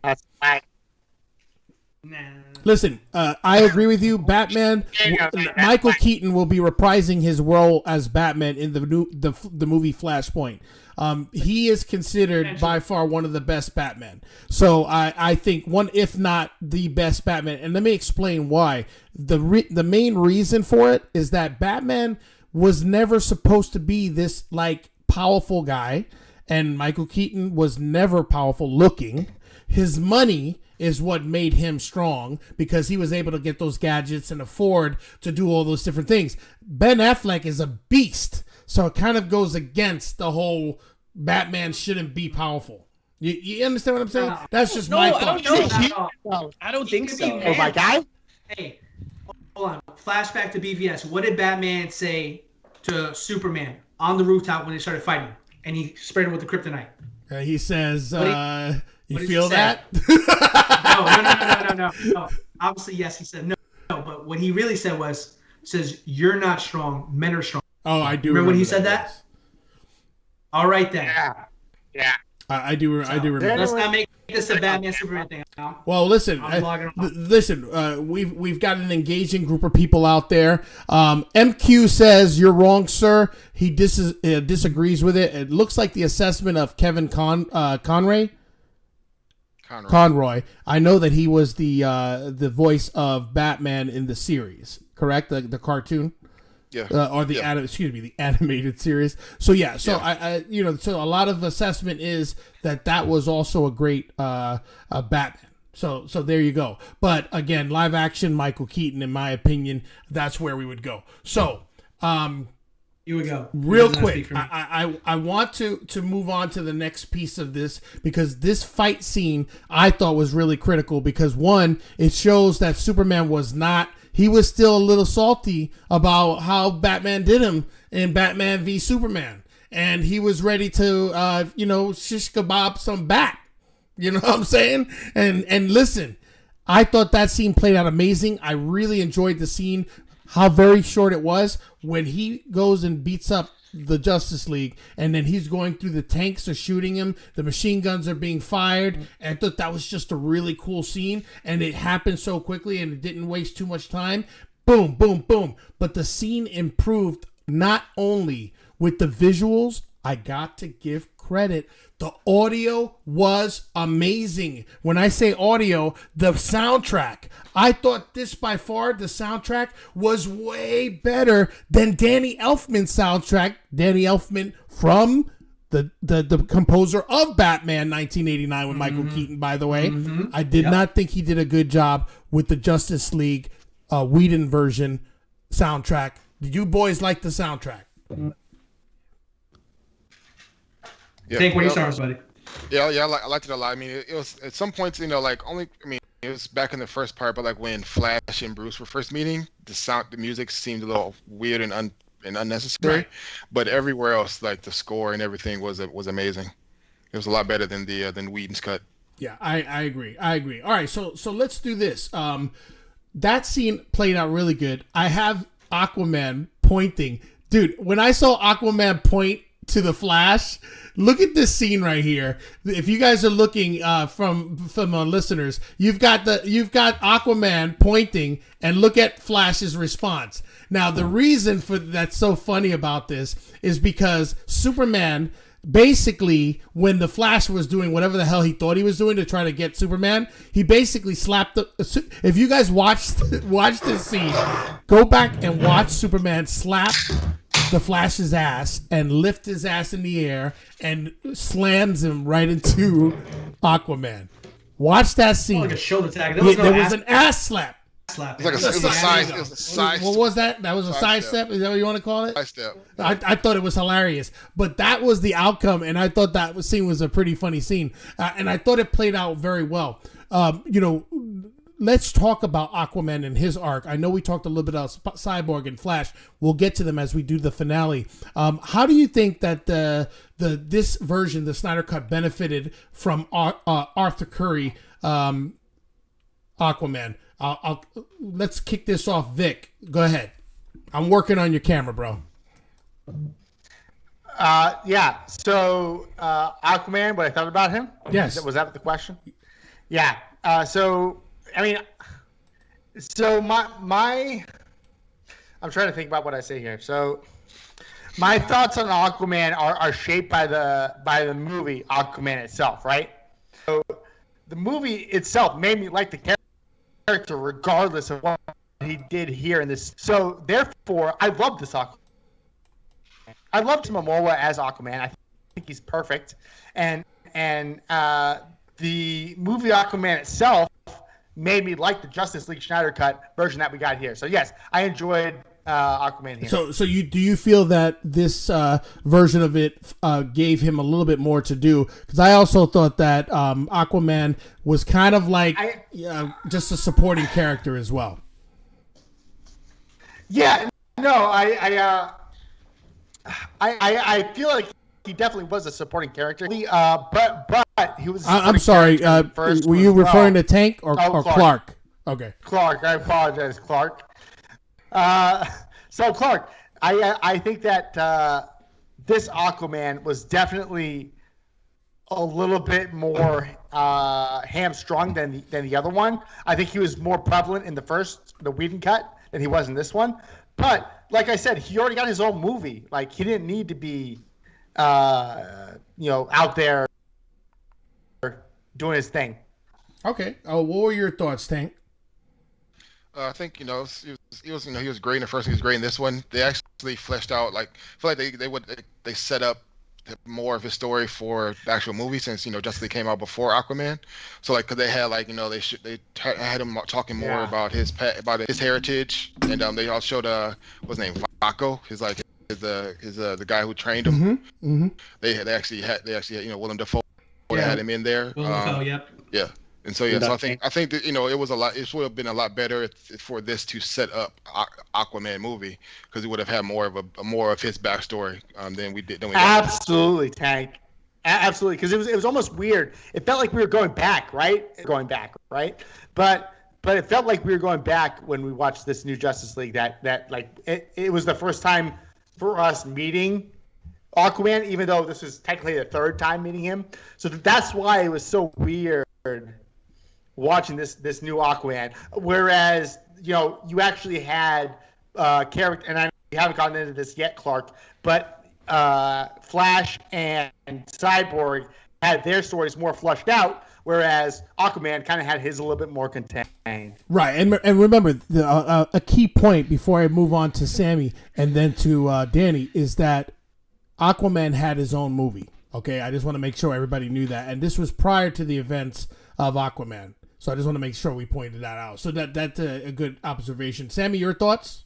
Speaker 11: That's right. Listen, I agree with you. Batman. Michael Keaton will be reprising his role as Batman in the movie Flashpoint. He is considered by far one of the best Batman. So I think one, if not the best Batman. And let me explain why. The main reason for it is that Batman was never supposed to be this like powerful guy, and Michael Keaton was never powerful looking. His money is what made him strong because he was able to get those gadgets and afford to do all those different things. Ben Affleck is a beast. So it kind of goes against the whole Batman shouldn't be powerful. You understand what I'm saying? That's just my thought.
Speaker 13: I don't think so.
Speaker 9: Oh, my guy?
Speaker 12: Hey, hold on. Flashback to BVS. What did Batman say to Superman on the rooftop when they started fighting? And he sprayed him with the kryptonite.
Speaker 11: He says, you feel that?
Speaker 12: No. Obviously, yes, he said no. But what he really said says, you're not strong. Men are strong.
Speaker 11: Oh, I do
Speaker 12: remember when he said that? All right, then.
Speaker 9: Yeah.
Speaker 11: I do remember.
Speaker 12: Let's not make this a Batman Superman thing.
Speaker 11: Well, listen, we've got an engaging group of people out there. MQ says you're wrong, sir. He disagrees with it. It looks like the assessment of Kevin Conroy. I know that he was the voice of Batman in the series, correct? The cartoon.
Speaker 10: Yeah.
Speaker 11: Or the animated series. So I so a lot of assessment is that was also a great Batman. So there you go. But again, live action Michael Keaton, in my opinion, that's where we would go. So
Speaker 12: you would go
Speaker 11: real quick. I want to move on to the next piece of this because this fight scene I thought was really critical because one, it shows that Superman was not. He was still a little salty about how Batman did him in Batman v Superman. And he was ready to, shish kebab some bat. You know what I'm saying? And listen, I thought that scene played out amazing. I really enjoyed the scene, how very short it was. When he goes and beats up the Justice League, and then he's going through the tanks are shooting him, the machine guns are being fired, and I thought that was just a really cool scene, and it happened so quickly and it didn't waste too much time. Boom, boom, boom. But the scene improved not only with the visuals, I got to give credit. The audio was amazing. When I say audio, the soundtrack. I thought this by far, the soundtrack was way better than Danny Elfman's soundtrack. Danny Elfman from the composer of Batman 1989 with Michael Keaton, by the way. I did not think he did a good job with the Justice League Whedon version soundtrack. Did you boys like the soundtrack?
Speaker 12: Yeah, Think what you saw, buddy.
Speaker 10: Yeah, I liked it a lot. I mean, it was at some points, it was back in the first part, but like when Flash and Bruce were first meeting, the music seemed a little weird and unnecessary. Right. But everywhere else, like the score and everything was amazing. It was a lot better than than Whedon's cut.
Speaker 11: Yeah, I agree. All right, so let's do this. That scene played out really good. I have Aquaman pointing. Dude, when I saw Aquaman point to the Flash. Look at this scene right here. If you guys are looking from listeners, you've got Aquaman pointing, and look at Flash's response. Now, the reason for that's so funny about this is because Superman, basically, when the Flash was doing whatever the hell he thought he was doing to try to get Superman, he basically slapped the. If you guys watch this scene, go back and watch Superman slap the Flash's ass and lift his ass in the air and slams him right into Aquaman. Watch that scene.
Speaker 12: Like a shoulder tag.
Speaker 11: There was an ass slap.
Speaker 10: It was a side.
Speaker 11: What was that? That was a side step. Is that what you want to call it?
Speaker 10: Side step.
Speaker 11: I thought it was hilarious, but that was the outcome, and I thought that scene was a pretty funny scene, and I thought it played out very well. Let's talk about Aquaman and his arc. I know we talked a little bit about Cyborg and Flash. We'll get to them as we do the finale. How do you think that this version, the Snyder Cut, benefited from Arthur Curry, Aquaman? Let's kick this off. Vic, go ahead. I'm working on your camera, bro.
Speaker 9: Yeah. So Aquaman, what I thought about him?
Speaker 11: Yes.
Speaker 9: Was that the question? Yeah. My I'm trying to think about what I say here. So my thoughts on Aquaman are shaped by the movie Aquaman itself, right? So the movie itself made me like the character regardless of what he did here in this. So therefore, I love this Aquaman. I loved Momoa as Aquaman. I think he's perfect. And the movie Aquaman itself made me like the Justice League Snyder Cut version that we got here. So yes, I enjoyed Aquaman here.
Speaker 11: So do you feel that this version of it gave him a little bit more to do? Because I also thought that Aquaman was kind of like just a supporting character as well.
Speaker 9: Yeah, no, I feel like he definitely was a supporting character. But he was.
Speaker 11: I'm sorry. Were you referring to Tank or Clark? Okay.
Speaker 9: Clark. I apologize, Clark. So Clark, I think that this Aquaman was definitely a little bit more hamstrung than the other one. I think he was more prevalent in the Whedon cut than he was in this one. But like I said, he already got his own movie. Like he didn't need to be, out there doing his thing.
Speaker 11: Okay. Oh, what were your thoughts, Tank?
Speaker 10: I think he was great in the first one. He was great in this one. They actually fleshed out I feel like they set up more of his story for the actual movie since Justice League came out before Aquaman. So cause they had they had him talking more about his heritage, and they also showed what's his name, Vaco, the guy who trained him.
Speaker 11: Mm-hmm.
Speaker 10: They actually had Willem Dafoe. They had him in there.
Speaker 12: Yep.
Speaker 10: Yeah. And so I think that it was a lot. It would have been a lot better for this to set up Aquaman movie because it would have had more of his backstory than we did.
Speaker 9: Absolutely, Tank. Absolutely, because it was almost weird. It felt like we were going back, right? But it felt like we were going back when we watched this new Justice League. It was the first time for us meeting Aquaman, even though this was technically the third time meeting him. So that's why it was so weird watching this new Aquaman, whereas you actually had character, and we haven't gotten into this yet, Clark, but Flash and Cyborg had their stories more flushed out, whereas Aquaman kind of had his a little bit more contained.
Speaker 11: Right, and remember a key point before I move on to Sammy and then to Danny is that Aquaman had his own movie. Okay, I just want to make sure everybody knew that, and this was prior to the events of Aquaman. So I just want to make sure we pointed that out. So that's a good observation. Sammy, your thoughts?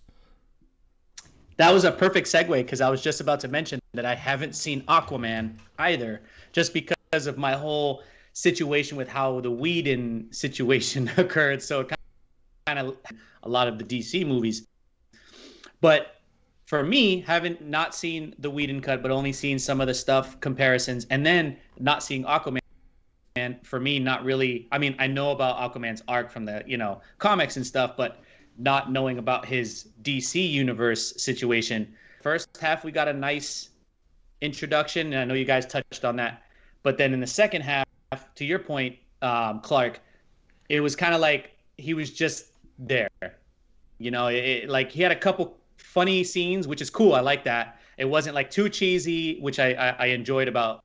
Speaker 13: That was a perfect segue because I was just about to mention that I haven't seen Aquaman either, just because of my whole situation with how the Whedon situation occurred. So it kind of a lot of the DC movies. But for me, having not seen the Whedon cut, but only seen some of the stuff comparisons, and then not seeing Aquaman. And for me, not really. I mean, I know about Aquaman's arc from the comics and stuff, but not knowing about his DC universe situation. First half, we got a nice introduction, and I know you guys touched on that. But then in the second half, to your point, Clark, it was kind of like he was just there. You know, like he had a couple funny scenes, which is cool. I like that. It wasn't like too cheesy, which I enjoyed about,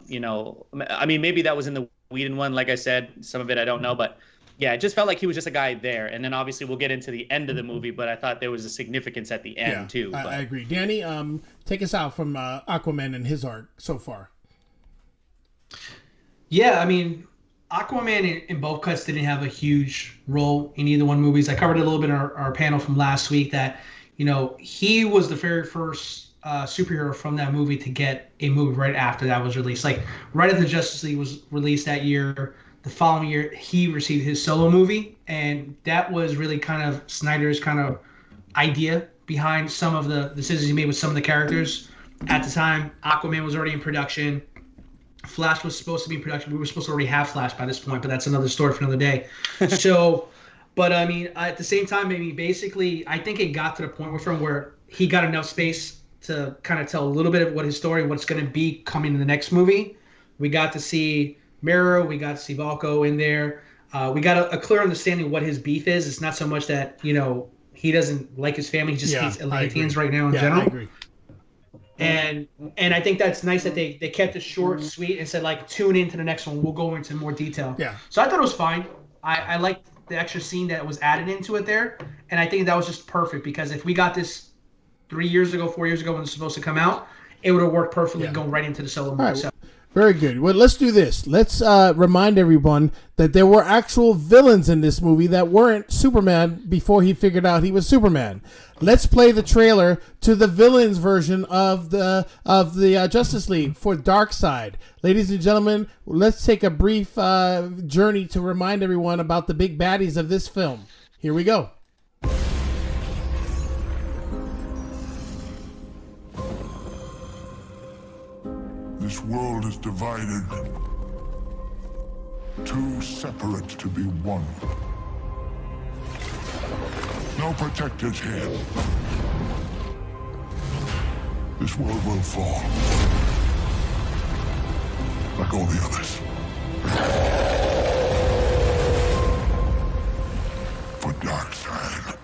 Speaker 13: you know, I mean, maybe that was in the Whedon one. Like I said, some of it I don't know, but yeah, it just felt like he was just a guy there. And then obviously we'll get into the end of the movie, but I thought there was a significance at the end too. But.
Speaker 11: I agree. Danny, take us out from Aquaman and his arc so far.
Speaker 12: Yeah, I mean, Aquaman in both cuts didn't have a huge role in either one movies. I covered it a little bit in our panel from last week that, you know, he was the very first superhero from that movie to get a movie right after that was released. Like right after Justice League was released that year, the following year he received his solo movie, and that was really kind of Snyder's kind of idea behind some of the decisions he made with some of the characters. At the time, Aquaman was already in production. Flash was supposed to be in production. We were supposed to already have Flash by this point, but that's another story for another day. So, but I mean, at the same time, maybe basically, I think it got to the point with him where he got enough space to kind of tell a little bit of what his story, what's going to be coming in the next movie. We got to see Mera, we got to see Valko in there. We got a clear understanding of what his beef is. It's not so much that, you know, he doesn't like his family. He just hates Atlanteans right now in general.
Speaker 11: I agree.
Speaker 12: And I think that's nice that they kept it short, sweet, and said, like, tune into the next one. We'll go into more detail.
Speaker 11: Yeah.
Speaker 12: So I thought it was fine. I liked the extra scene that was added into it there. And I think that was just perfect because if we got this 3 years ago, 4 years ago when it was supposed to come out, it would have worked perfectly going right into the solo movie.
Speaker 11: Right. So. Very good. Well, let's do this. Let's remind everyone that there were actual villains in this movie that weren't Superman before he figured out he was Superman. Let's play the trailer to the villains version of the Justice League for Darkseid. Ladies and gentlemen, let's take a brief journey to remind everyone about the big baddies of this film. Here we go.
Speaker 14: This world is divided. Too separate to be one. No protectors here. This world will fall. Like all the others. For Darkseid.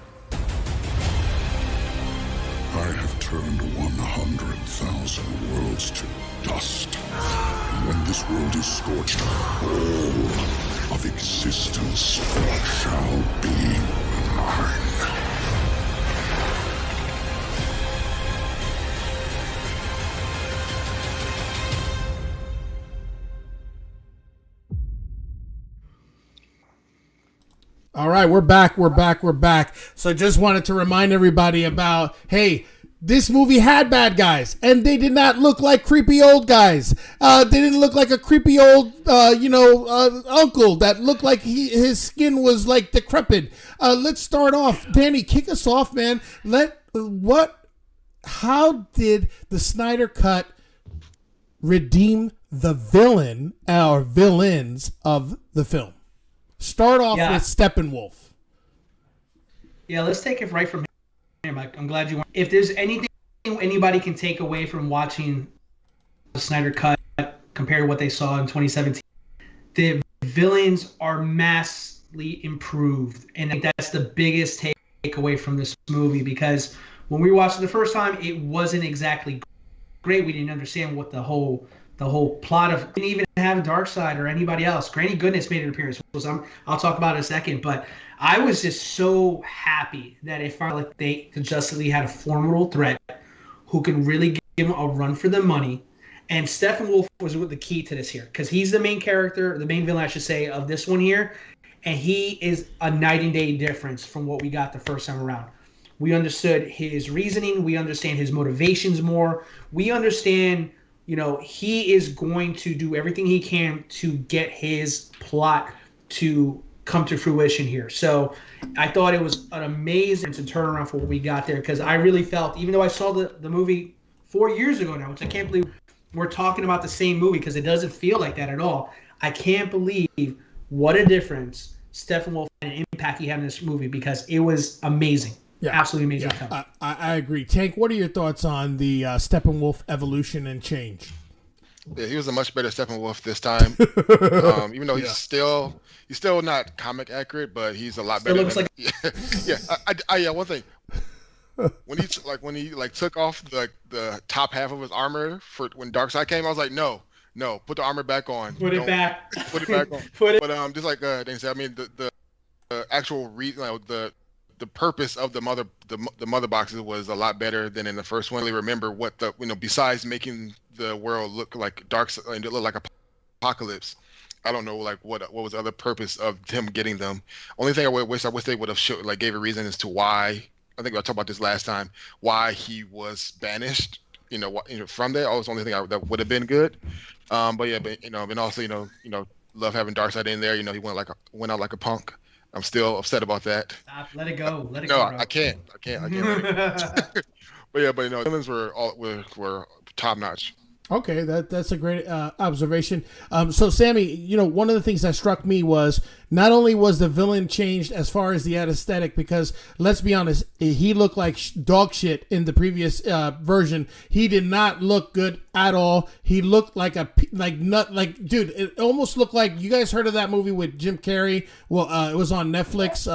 Speaker 14: I have turned 100,000 worlds to dust. And when this world is scorched, all of existence shall be mine.
Speaker 11: All right, we're back. So just wanted to remind everybody about, hey, this movie had bad guys, and they did not look like creepy old guys. They didn't look like a creepy old, uncle that looked like his skin was like decrepit. Let's start off. Danny, kick us off, man. How did the Snyder Cut redeem the villain or villains of the film? Start off with Steppenwolf.
Speaker 12: Yeah, let's take it right from here, Mike. I'm glad you went. If there's anything anybody can take away from watching the Snyder Cut compared to what they saw in 2017, the villains are massively improved. And I think that's the biggest takeaway from this movie, because when we watched it the first time, it wasn't exactly great. We didn't understand what the whole plot of, didn't even have Darkseid or anybody else. Granny Goodness made an appearance. I'll talk about it in a second, but I was just so happy that it felt like the Justice League had a formidable threat who can really give them a run for the money. And Steppenwolf was the key to this here, because he's the main character, the main villain, I should say, of this one here, and he is a night and day difference from what we got the first time around. We understood his reasoning. We understand his motivations more. We understand, he is going to do everything he can to get his plot to come to fruition here. So I thought it was an amazing turnaround for what we got there, because I really felt, even though I saw the movie 4 years ago now, which I can't believe we're talking about the same movie, because it doesn't feel like that at all. I can't believe what a difference Steppenwolf and an impact he had in this movie, because it was amazing.
Speaker 11: Yeah.
Speaker 12: Absolutely amazing film.
Speaker 11: I agree. Tank, what are your thoughts on the Steppenwolf evolution and change?
Speaker 10: Yeah, he was a much better Steppenwolf this time. Even though he's still not comic accurate, but he's a lot better. Yeah. One thing. When he took off the top half of his armor for when Darkseid came, I was like, no, put the armor back on.
Speaker 12: Put it back on.
Speaker 10: But just like they said, I mean the actual the purpose of the mother boxes was a lot better than in the first one. I really remember what besides making the world look like Darkseid and it look like Apocalypse. I don't know what was the other purpose of him getting them. Only thing I wish they would have gave a reason as to why. I think I talked about this last time. Why he was banished, from there. That was the only thing that would have been good. And also, love having Darkseid in there. He went out like a punk. I'm still upset about that.
Speaker 12: Stop. Let it go. Let it
Speaker 10: go.
Speaker 12: No,
Speaker 10: I can't. Let it. But villains were top notch.
Speaker 11: Okay, that's a great observation. So, Sammy, one of the things that struck me was not only was the villain changed as far as the aesthetic, because let's be honest, he looked like dog shit in the previous version. He did not look good at all. He looked like dude. It almost looked like, you guys heard of that movie with Jim Carrey? Well, it was on Netflix.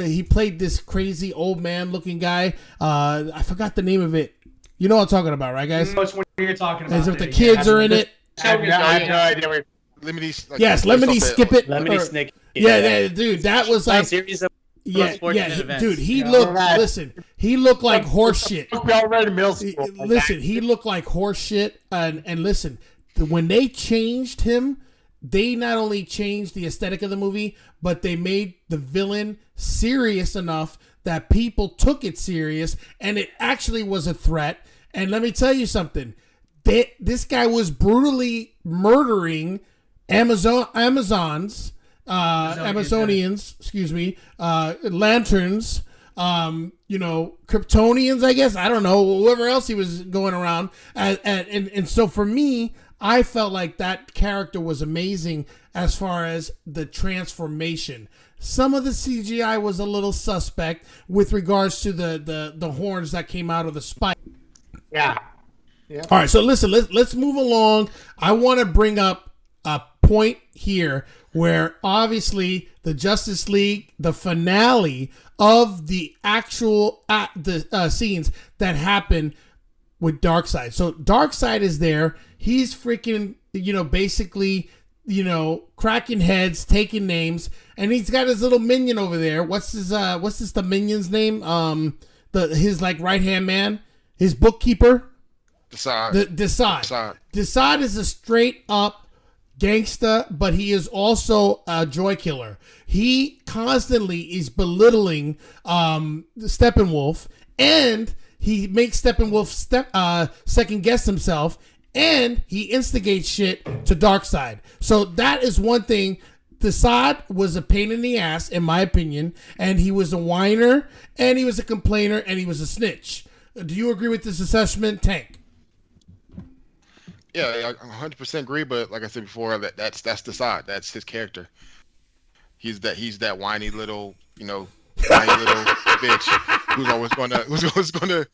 Speaker 11: He played this crazy old man looking guy. I forgot the name of it. You know what I'm talking about, right, guys?
Speaker 12: That's what you're talking about.
Speaker 11: As if the kids are in it.
Speaker 9: I have no idea.
Speaker 11: Lemony Skip It.
Speaker 13: Lemony Snicket.
Speaker 11: Yeah, dude, that was like
Speaker 13: series of
Speaker 11: events. Dude, he looked. Listen, he looked like horse shit. Listen, he looked like horse shit. And listen, when they changed him, they not only changed the aesthetic of the movie, but they made the villain serious enough that people took it serious, and it actually was a threat. And let me tell you something. This guy was brutally murdering Amazonians, Lanterns, Kryptonians, I guess. I don't know, whoever else he was going around. And so for me, I felt like that character was amazing as far as the transformation. Some of the CGI was a little suspect with regards to the horns that came out of the spike.
Speaker 9: Yeah.
Speaker 11: All right, so listen, let's move along. I want to bring up a point here where obviously the Justice League, the finale of the actual scenes that happen with Darkseid. So Darkseid is there. He's freaking, basically, cracking heads, taking names, and he's got his little minion over there. What's the minion's name? His right hand man, his bookkeeper. Desaad. Desaad is a straight up gangster, but he is also a joy killer. He constantly is belittling Steppenwolf, and he makes Steppenwolf second guess himself, and he instigates shit to Darkseid. So that is one thing. Desaad was a pain in the ass, in my opinion, and he was a whiner, and he was a complainer, and he was a snitch. Do you agree with this assessment, Tank?
Speaker 10: Yeah, I 100% agree. But like I said before, that's Desaad. That's his character. He's that whiny little, bitch who's always gonna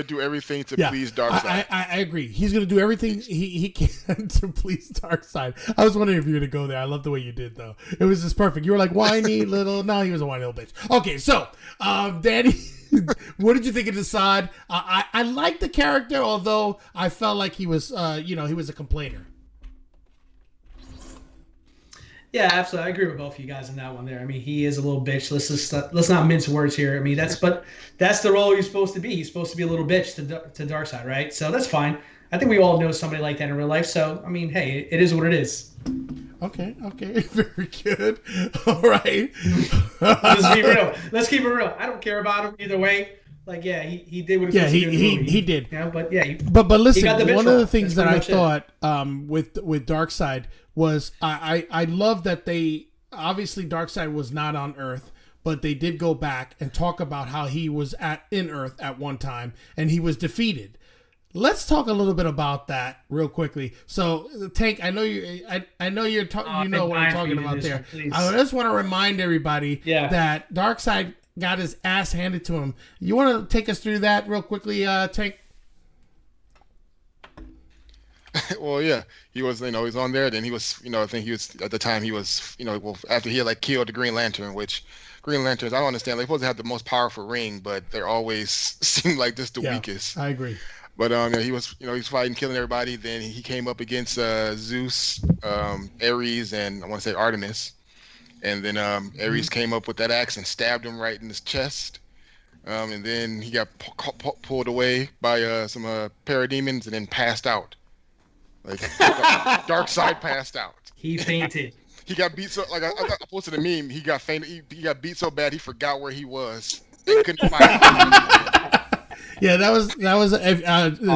Speaker 10: do everything to please Darkseid.
Speaker 11: I agree. He's gonna do everything he can to please Darkseid. I was wondering if you were gonna go there. I love the way you did, though. It was just perfect. You were like whiny little. No, he was a whiny little bitch. Okay, so Danny, what did you think of Desaad? I like the character, although I felt like he was he was a complainer.
Speaker 12: Yeah, absolutely. I agree with both of you guys on that one there. I mean, he is a little bitch. Let's not mince words here. I mean, that's the role he's supposed to be. He's supposed to be a little bitch to Darkseid, right? So that's fine. I think we all know somebody like that in real life. So I mean, hey, it is what it is.
Speaker 11: Okay, very good. All right.
Speaker 12: Let's be real. Let's keep it real. I don't care about him either way. Like, yeah, he did what he was supposed to do.
Speaker 11: He did.
Speaker 12: Yeah, but yeah.
Speaker 11: But listen, one of the things that I thought with Darkseid was I love that they obviously Darkseid was not on Earth, but they did go back and talk about how he was in Earth at one time and he was defeated. Let's talk a little bit about that real quickly. So, Tank, I know you know what I'm talking about there. I just want to remind everybody that Darkseid got his ass handed to him. You want to take us through that real quickly, Tank?
Speaker 10: Well, yeah, he was, he's on there. Then he was, I think he was, at the time he was, well, after he had like killed the Green Lantern, which Green Lanterns, I don't understand. They're supposed to have the most powerful ring, but they're always seem like just the weakest.
Speaker 11: I agree.
Speaker 10: But he was, he's fighting, killing everybody. Then he came up against Zeus, Ares, and I want to say Artemis. And then Ares came up with that axe and stabbed him right in his chest. And then he got pulled away by some parademons and then passed out. Like Darkseid passed out.
Speaker 12: He fainted.
Speaker 10: He got beat so I posted a meme. He got fainted. He got beat so bad he forgot where he was. He couldn't find him.
Speaker 11: Yeah, that was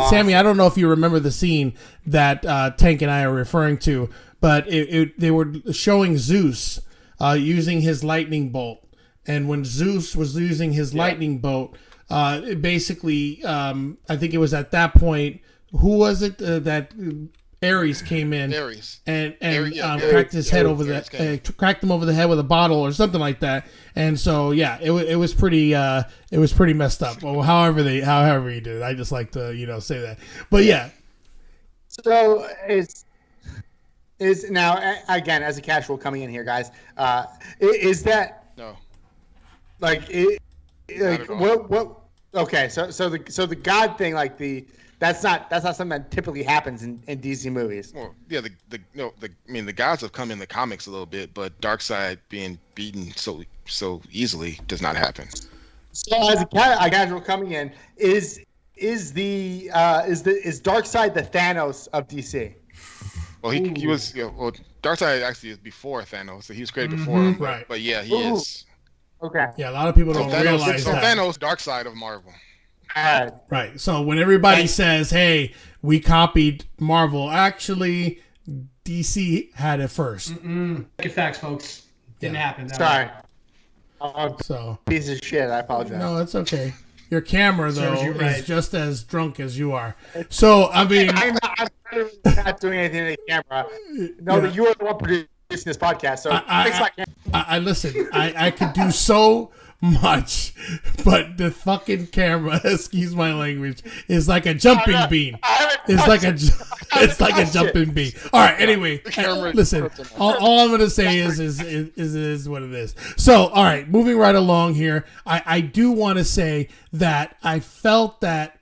Speaker 11: Sammy. I don't know if you remember the scene that Tank and I are referring to, but they were showing Zeus using his lightning bolt, and when Zeus was using his lightning bolt, basically, I think it was at that point. Who was it that Ares came in?
Speaker 10: Ares.
Speaker 11: And cracked his head over cracked him over the head with a bottle or something like that. And so it was pretty messed up. Well, however you did it, I just like to say that. But yeah.
Speaker 9: So is now again as a casual coming in here, guys. Is that
Speaker 10: no?
Speaker 9: What? Okay, so the God thing, that's not something that typically happens in DC movies.
Speaker 10: Well, yeah, the gods have come in the comics a little bit, but Darkseid being beaten so easily does not happen.
Speaker 9: So as a casual coming in, is Darkseid the Thanos of DC?
Speaker 10: Well, he was. Darkseid actually is before Thanos, so he was created before him.
Speaker 11: Right.
Speaker 10: But yeah, he is.
Speaker 9: Okay.
Speaker 11: Yeah, a lot of people don't realize that.
Speaker 10: Thanos, Darkseid of Marvel.
Speaker 11: Right. So when everybody says, "Hey, we copied Marvel," actually, DC had it first.
Speaker 12: Get facts, folks. Didn't happen.
Speaker 9: Sorry.
Speaker 11: So
Speaker 9: piece of shit. I apologize.
Speaker 11: No, it's okay. Your camera though is just as drunk as you are. So I mean,
Speaker 9: I'm not doing anything to the camera. No, that you are the one producing this podcast. So fix my camera.
Speaker 11: I listen. I could do so much, but the fucking camera, excuse my language, is like a jumping bean. It's like a jumping bean. All right. Anyway, listen. All I'm gonna say is what it is. So, all right, moving right along here. I do want to say that I felt that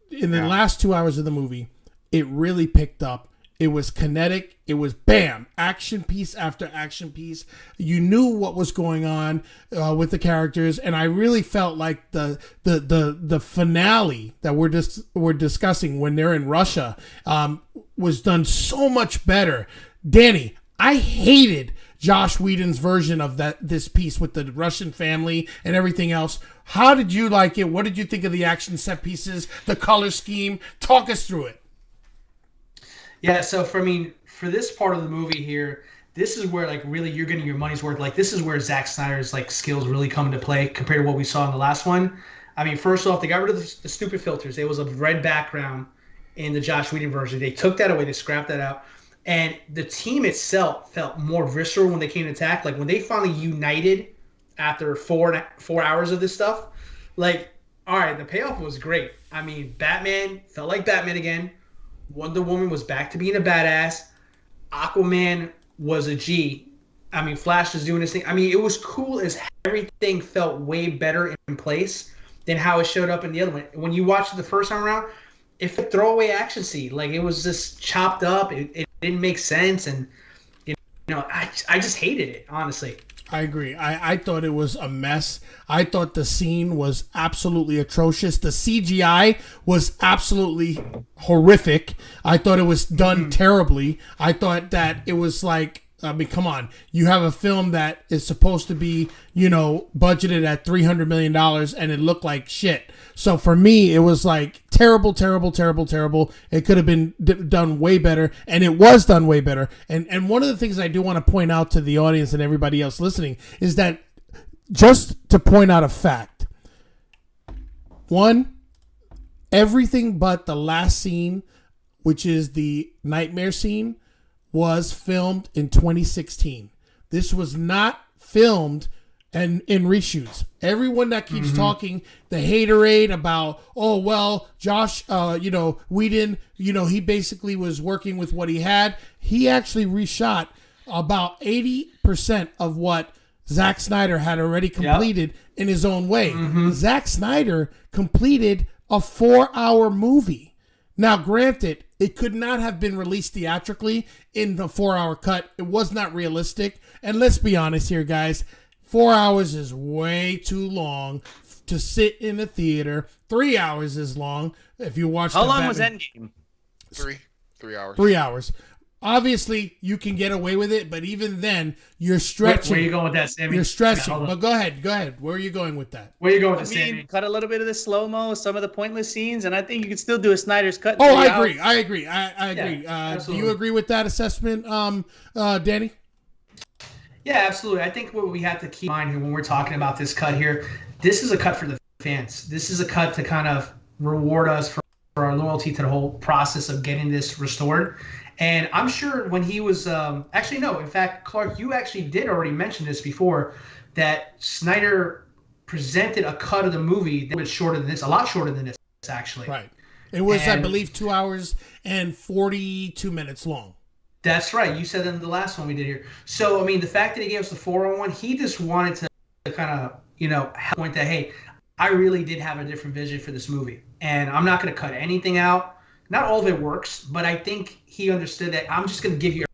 Speaker 11: in the last 2 hours of the movie, it really picked up. It was kinetic. It was bam, action piece after action piece. You knew what was going on with the characters, and I really felt like the finale that we're discussing when they're in Russia was done so much better. Danny, I hated Josh Whedon's version of this piece with the Russian family and everything else. How did you like it? What did you think of the action set pieces, the color scheme? Talk us through it.
Speaker 12: Yeah, so for this part of the movie here, this is where really you're getting your money's worth. This is where Zack Snyder's skills really come into play compared to what we saw in the last one. I mean, first off, they got rid of the stupid filters. There was a red background in the Josh Whedon version. They took that away. They scrapped that out. And the team itself felt more visceral when they came to attack. When they finally united after 4 hours of this stuff, all right, the payoff was great. I mean, Batman felt like Batman again. Wonder Woman was back to being a badass. Aquaman was a G. I mean, Flash was doing his thing. I mean, it was cool as everything felt way better in place than how it showed up in the other one. When you watched it the first time around, it felt throwaway action scene. It was just chopped up. It didn't make sense. And, I just hated it, honestly.
Speaker 11: I agree. I thought it was a mess. I thought the scene was absolutely atrocious. The CGI was absolutely horrific. I thought it was done terribly. I thought that it was come on. You have a film that is supposed to be, budgeted at $300 million and it looked like shit. So for me, it was terrible, terrible, terrible, terrible. It could have been done way better, and it was done way better. And one of the things I do want to point out to the audience and everybody else listening is that, just to point out a fact, one, everything but the last scene, which is the nightmare scene, was filmed in 2016. This was not filmed and in reshoots. Everyone that keeps talking the haterade about, oh well, Josh, Whedon, he basically was working with what he had. He actually reshot about 80% of what Zack Snyder had already completed in his own way. Zack Snyder completed a 4-hour movie. Now, granted, it could not have been released theatrically in the 4-hour cut. It was not realistic. And let's be honest here, guys. 4 hours is way too long to sit in a theater. 3 hours is long. If you watch
Speaker 13: How long was Endgame?
Speaker 10: 3 hours.
Speaker 11: 3 hours. Obviously, you can get away with it, but even then, you're stretching.
Speaker 12: Where are you going with that, Sammy?
Speaker 11: You're stretching. But go ahead. Where are you going with that?
Speaker 12: Where are you going with Sammy?
Speaker 13: Cut a little bit of the slow-mo, some of the pointless scenes, and I think you could still do a Snyder's cut.
Speaker 11: Oh, I agree. I agree. Do you agree with that assessment, Danny?
Speaker 12: Yeah, absolutely. I think what we have to keep in mind here when we're talking about this cut here, this is a cut for the fans. This is a cut to kind of reward us for our loyalty to the whole process of getting this restored. And I'm sure when he was actually, no, in fact, Clark, you actually did already mention this before, that Snyder presented a cut of the movie that was shorter than this, a lot shorter than this, actually.
Speaker 11: Right. It was, I believe, 2 hours and 42 minutes long.
Speaker 12: That's right. You said that in the last one we did here. So, I mean, the fact that he gave us the 401, he just wanted to kind of, point that, hey, I really did have a different vision for this movie. And I'm not going to cut anything out. Not all of it works, but I think he understood that I'm just going to give you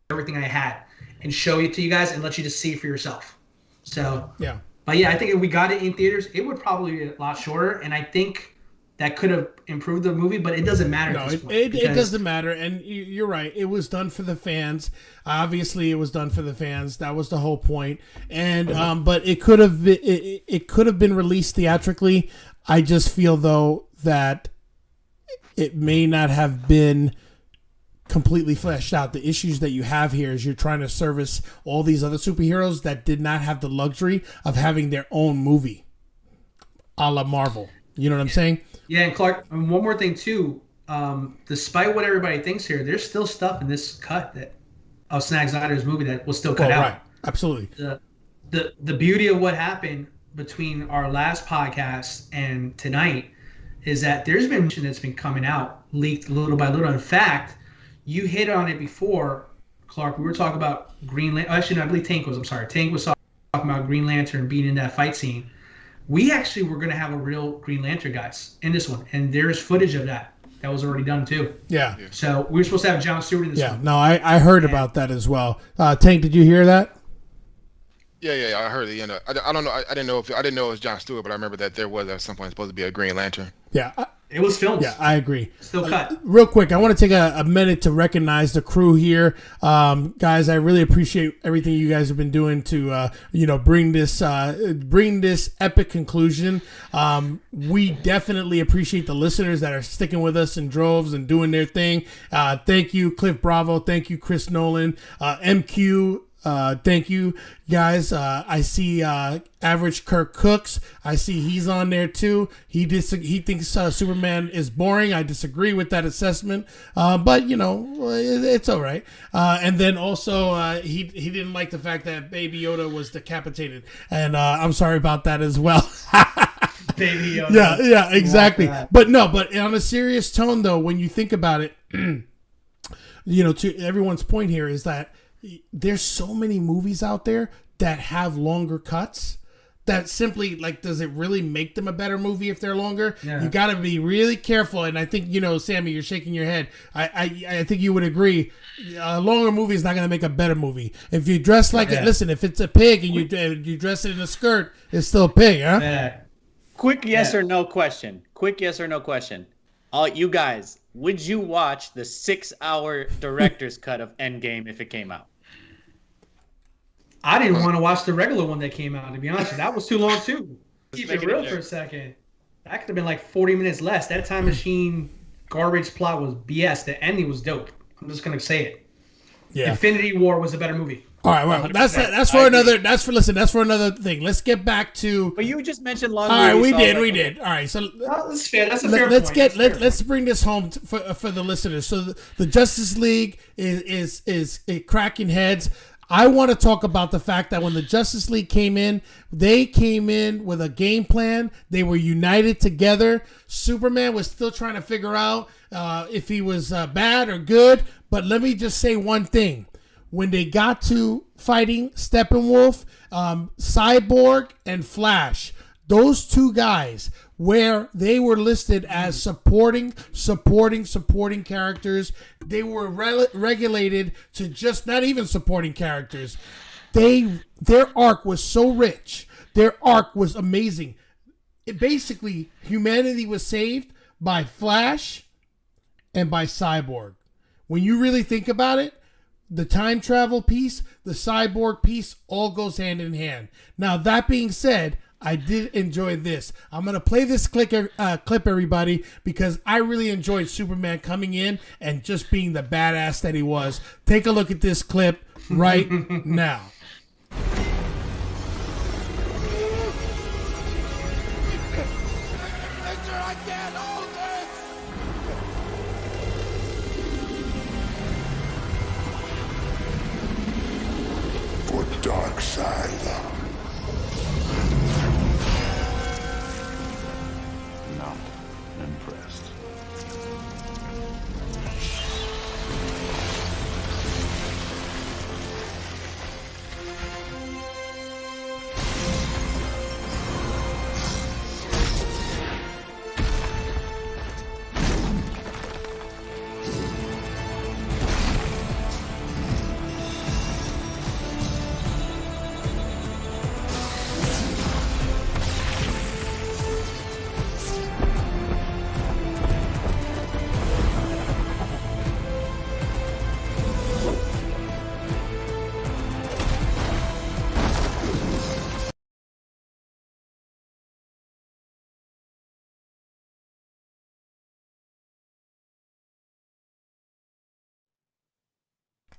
Speaker 12: everything I had and show it to you guys and let you just see it for yourself. So,
Speaker 11: yeah.
Speaker 12: But yeah, I think if we got it in theaters, it would probably be a lot shorter. And I think that could have improved the movie, but it doesn't matter.
Speaker 11: No, it doesn't matter. And you're right. It was done for the fans. Obviously, it was done for the fans. That was the whole point. And but it could have been released theatrically. I just feel though that it may not have been completely fleshed out. The issues that you have here is you're trying to service all these other superheroes that did not have the luxury of having their own movie, a la Marvel. You know what I'm saying?
Speaker 12: Yeah, and Clark, and one more thing too. Despite what everybody thinks here, there's still stuff in this cut of Zack Snyder's movie that was still cut out. Right,
Speaker 11: absolutely.
Speaker 12: The beauty of what happened between our last podcast and tonight is that there's been information that's been coming out, leaked little by little. In fact, you hit on it before, Clark. We were talking about Green Lantern. Actually, no, I believe Tank was. I'm sorry. Tank was talking about Green Lantern being in that fight scene. We actually were going to have a real Green Lantern, guys, in this one. And there's footage of that. That was already done, too.
Speaker 11: Yeah.
Speaker 12: So we were supposed to have John Stewart in this one.
Speaker 11: Yeah, no, I heard about that as well. Tank, did you hear that?
Speaker 10: Yeah, I heard it. I don't know. I didn't know it was Jon Stewart, but I remember that there was at some point supposed to be a Green Lantern.
Speaker 11: Yeah,
Speaker 12: it was filmed.
Speaker 11: Yeah, I agree.
Speaker 12: Still cut.
Speaker 11: Real quick, I want to take a minute to recognize the crew here, guys. I really appreciate everything you guys have been doing to bring this epic conclusion. We definitely appreciate the listeners that are sticking with us in droves and doing their thing. Thank you, Cliff Bravo. Thank you, Chris Nolan, MQ. Thank you, guys. I see Average Kirk Cooks. I see he's on there too. He thinks Superman is boring. I disagree with that assessment, but it's all right. And then also he didn't like the fact that Baby Yoda was decapitated, and I'm sorry about that as well.
Speaker 12: Baby Yoda.
Speaker 11: Yeah, exactly. But on a serious tone though, when you think about it, to everyone's point here is that there's so many movies out there that have longer cuts that simply, does it really make them a better movie if they're longer? Yeah. You got to be really careful. And I think, Sammy, you're shaking your head. I think you would agree. A longer movie is not going to make a better movie. If you dress listen, if it's a pig and you dress it in a skirt, it's still a pig, huh?
Speaker 12: Yeah.
Speaker 13: Quick yes or no question. All you guys, would you watch the 6-hour director's cut of Endgame if it came out?
Speaker 12: I didn't want to watch the regular one that came out, to be honest. That was too long, too. Keep it real for a second. That could have been 40 minutes less. That Time Machine garbage plot was BS. The ending was dope. I'm just going to say it. Yeah. Infinity War was a better movie.
Speaker 11: All right, well, that's for another. That's for another thing. Let's get back to.
Speaker 13: But you just mentioned long.
Speaker 11: All right, we did. All right, so
Speaker 12: that's fair. That's a fair point.
Speaker 11: Let's bring this home for the listeners. So the Justice League is cracking heads. I want to talk about the fact that when the Justice League came in, they came in with a game plan. They were united together. Superman was still trying to figure out if he was bad or good. But let me just say one thing. When they got to fighting Steppenwolf, Cyborg, and Flash, those two guys, where they were listed as supporting characters, they were regulated to just not even supporting characters. Their arc was so rich. Their arc was amazing. Basically, humanity was saved by Flash and by Cyborg. When you really think about it, the time travel piece, the Cyborg piece, all goes hand in hand. Now, that being said, I did enjoy this. I'm going to play this clip, everybody, because I really enjoyed Superman coming in and just being the badass that he was. Take a look at this clip right now.
Speaker 14: For Darkseid. Not impressed.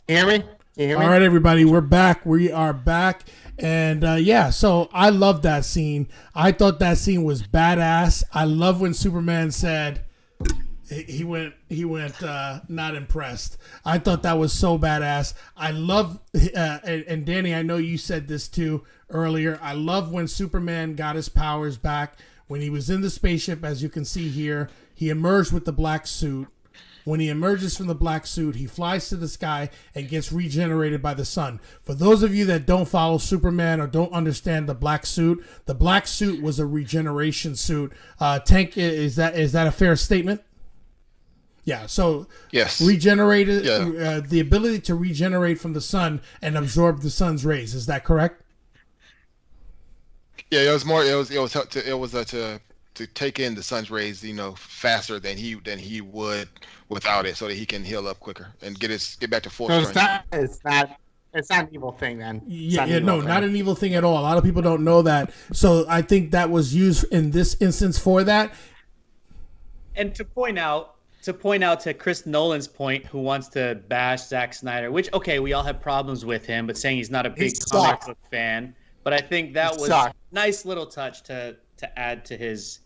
Speaker 9: Hear me? You hear me?
Speaker 11: All right, everybody, we're back. We are back. And yeah, so I love that scene. I thought that scene was badass. I love when Superman said he went not impressed. I thought that was so badass. I love, and Danny, I know you said this too earlier. I love when Superman got his powers back. When he was in the spaceship, as you can see here, he emerged with the black suit. When he emerges from the black suit, he flies to the sky and gets regenerated by the sun. For those of you that don't follow Superman or don't understand the black suit was a regeneration suit. Tank, is that a fair statement? Yeah, so
Speaker 10: yes,
Speaker 11: regenerated,
Speaker 10: yeah.
Speaker 11: The ability to regenerate from the sun and absorb the sun's rays. Is that correct?
Speaker 10: Yeah, it was more. It was to take in the sun's rays, faster than he would without it, so that he can heal up quicker and get back to full strength.
Speaker 9: It's not an evil thing, then.
Speaker 11: Not an evil thing at all. A lot of people don't know that, so I think that was used in this instance for that.
Speaker 13: And to point out to Chris Nolan's point, who wants to bash Zack Snyder, which we all have problems with him, but saying he's not a big comic book fan. But I think that was a nice little touch to add to his,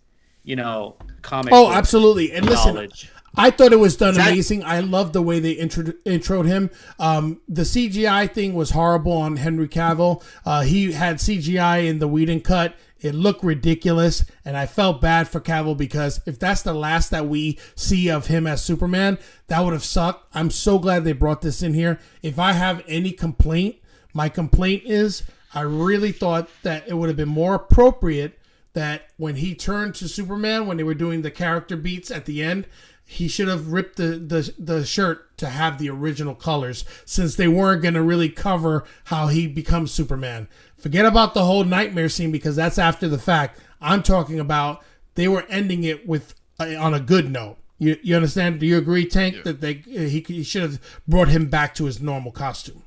Speaker 13: comic.
Speaker 11: Oh, absolutely. And
Speaker 13: knowledge.
Speaker 11: Listen, I thought it was done amazing. I love the way they introed him. The CGI thing was horrible on Henry Cavill. He had CGI in the Whedon cut. It looked ridiculous, and I felt bad for Cavill because if that's the last that we see of him as Superman, that would have sucked. I'm so glad they brought this in here. If I have any complaint, my complaint is I really thought that it would have been more appropriate that when he turned to Superman, when they were doing the character beats at the end, he should have ripped the shirt to have the original colors, since they weren't going to really cover how he becomes Superman. Forget about the whole nightmare scene because that's after the fact. I'm talking about they were ending it with on a good note. You understand? Do you agree, Tank, that he should have brought him back to his normal costume?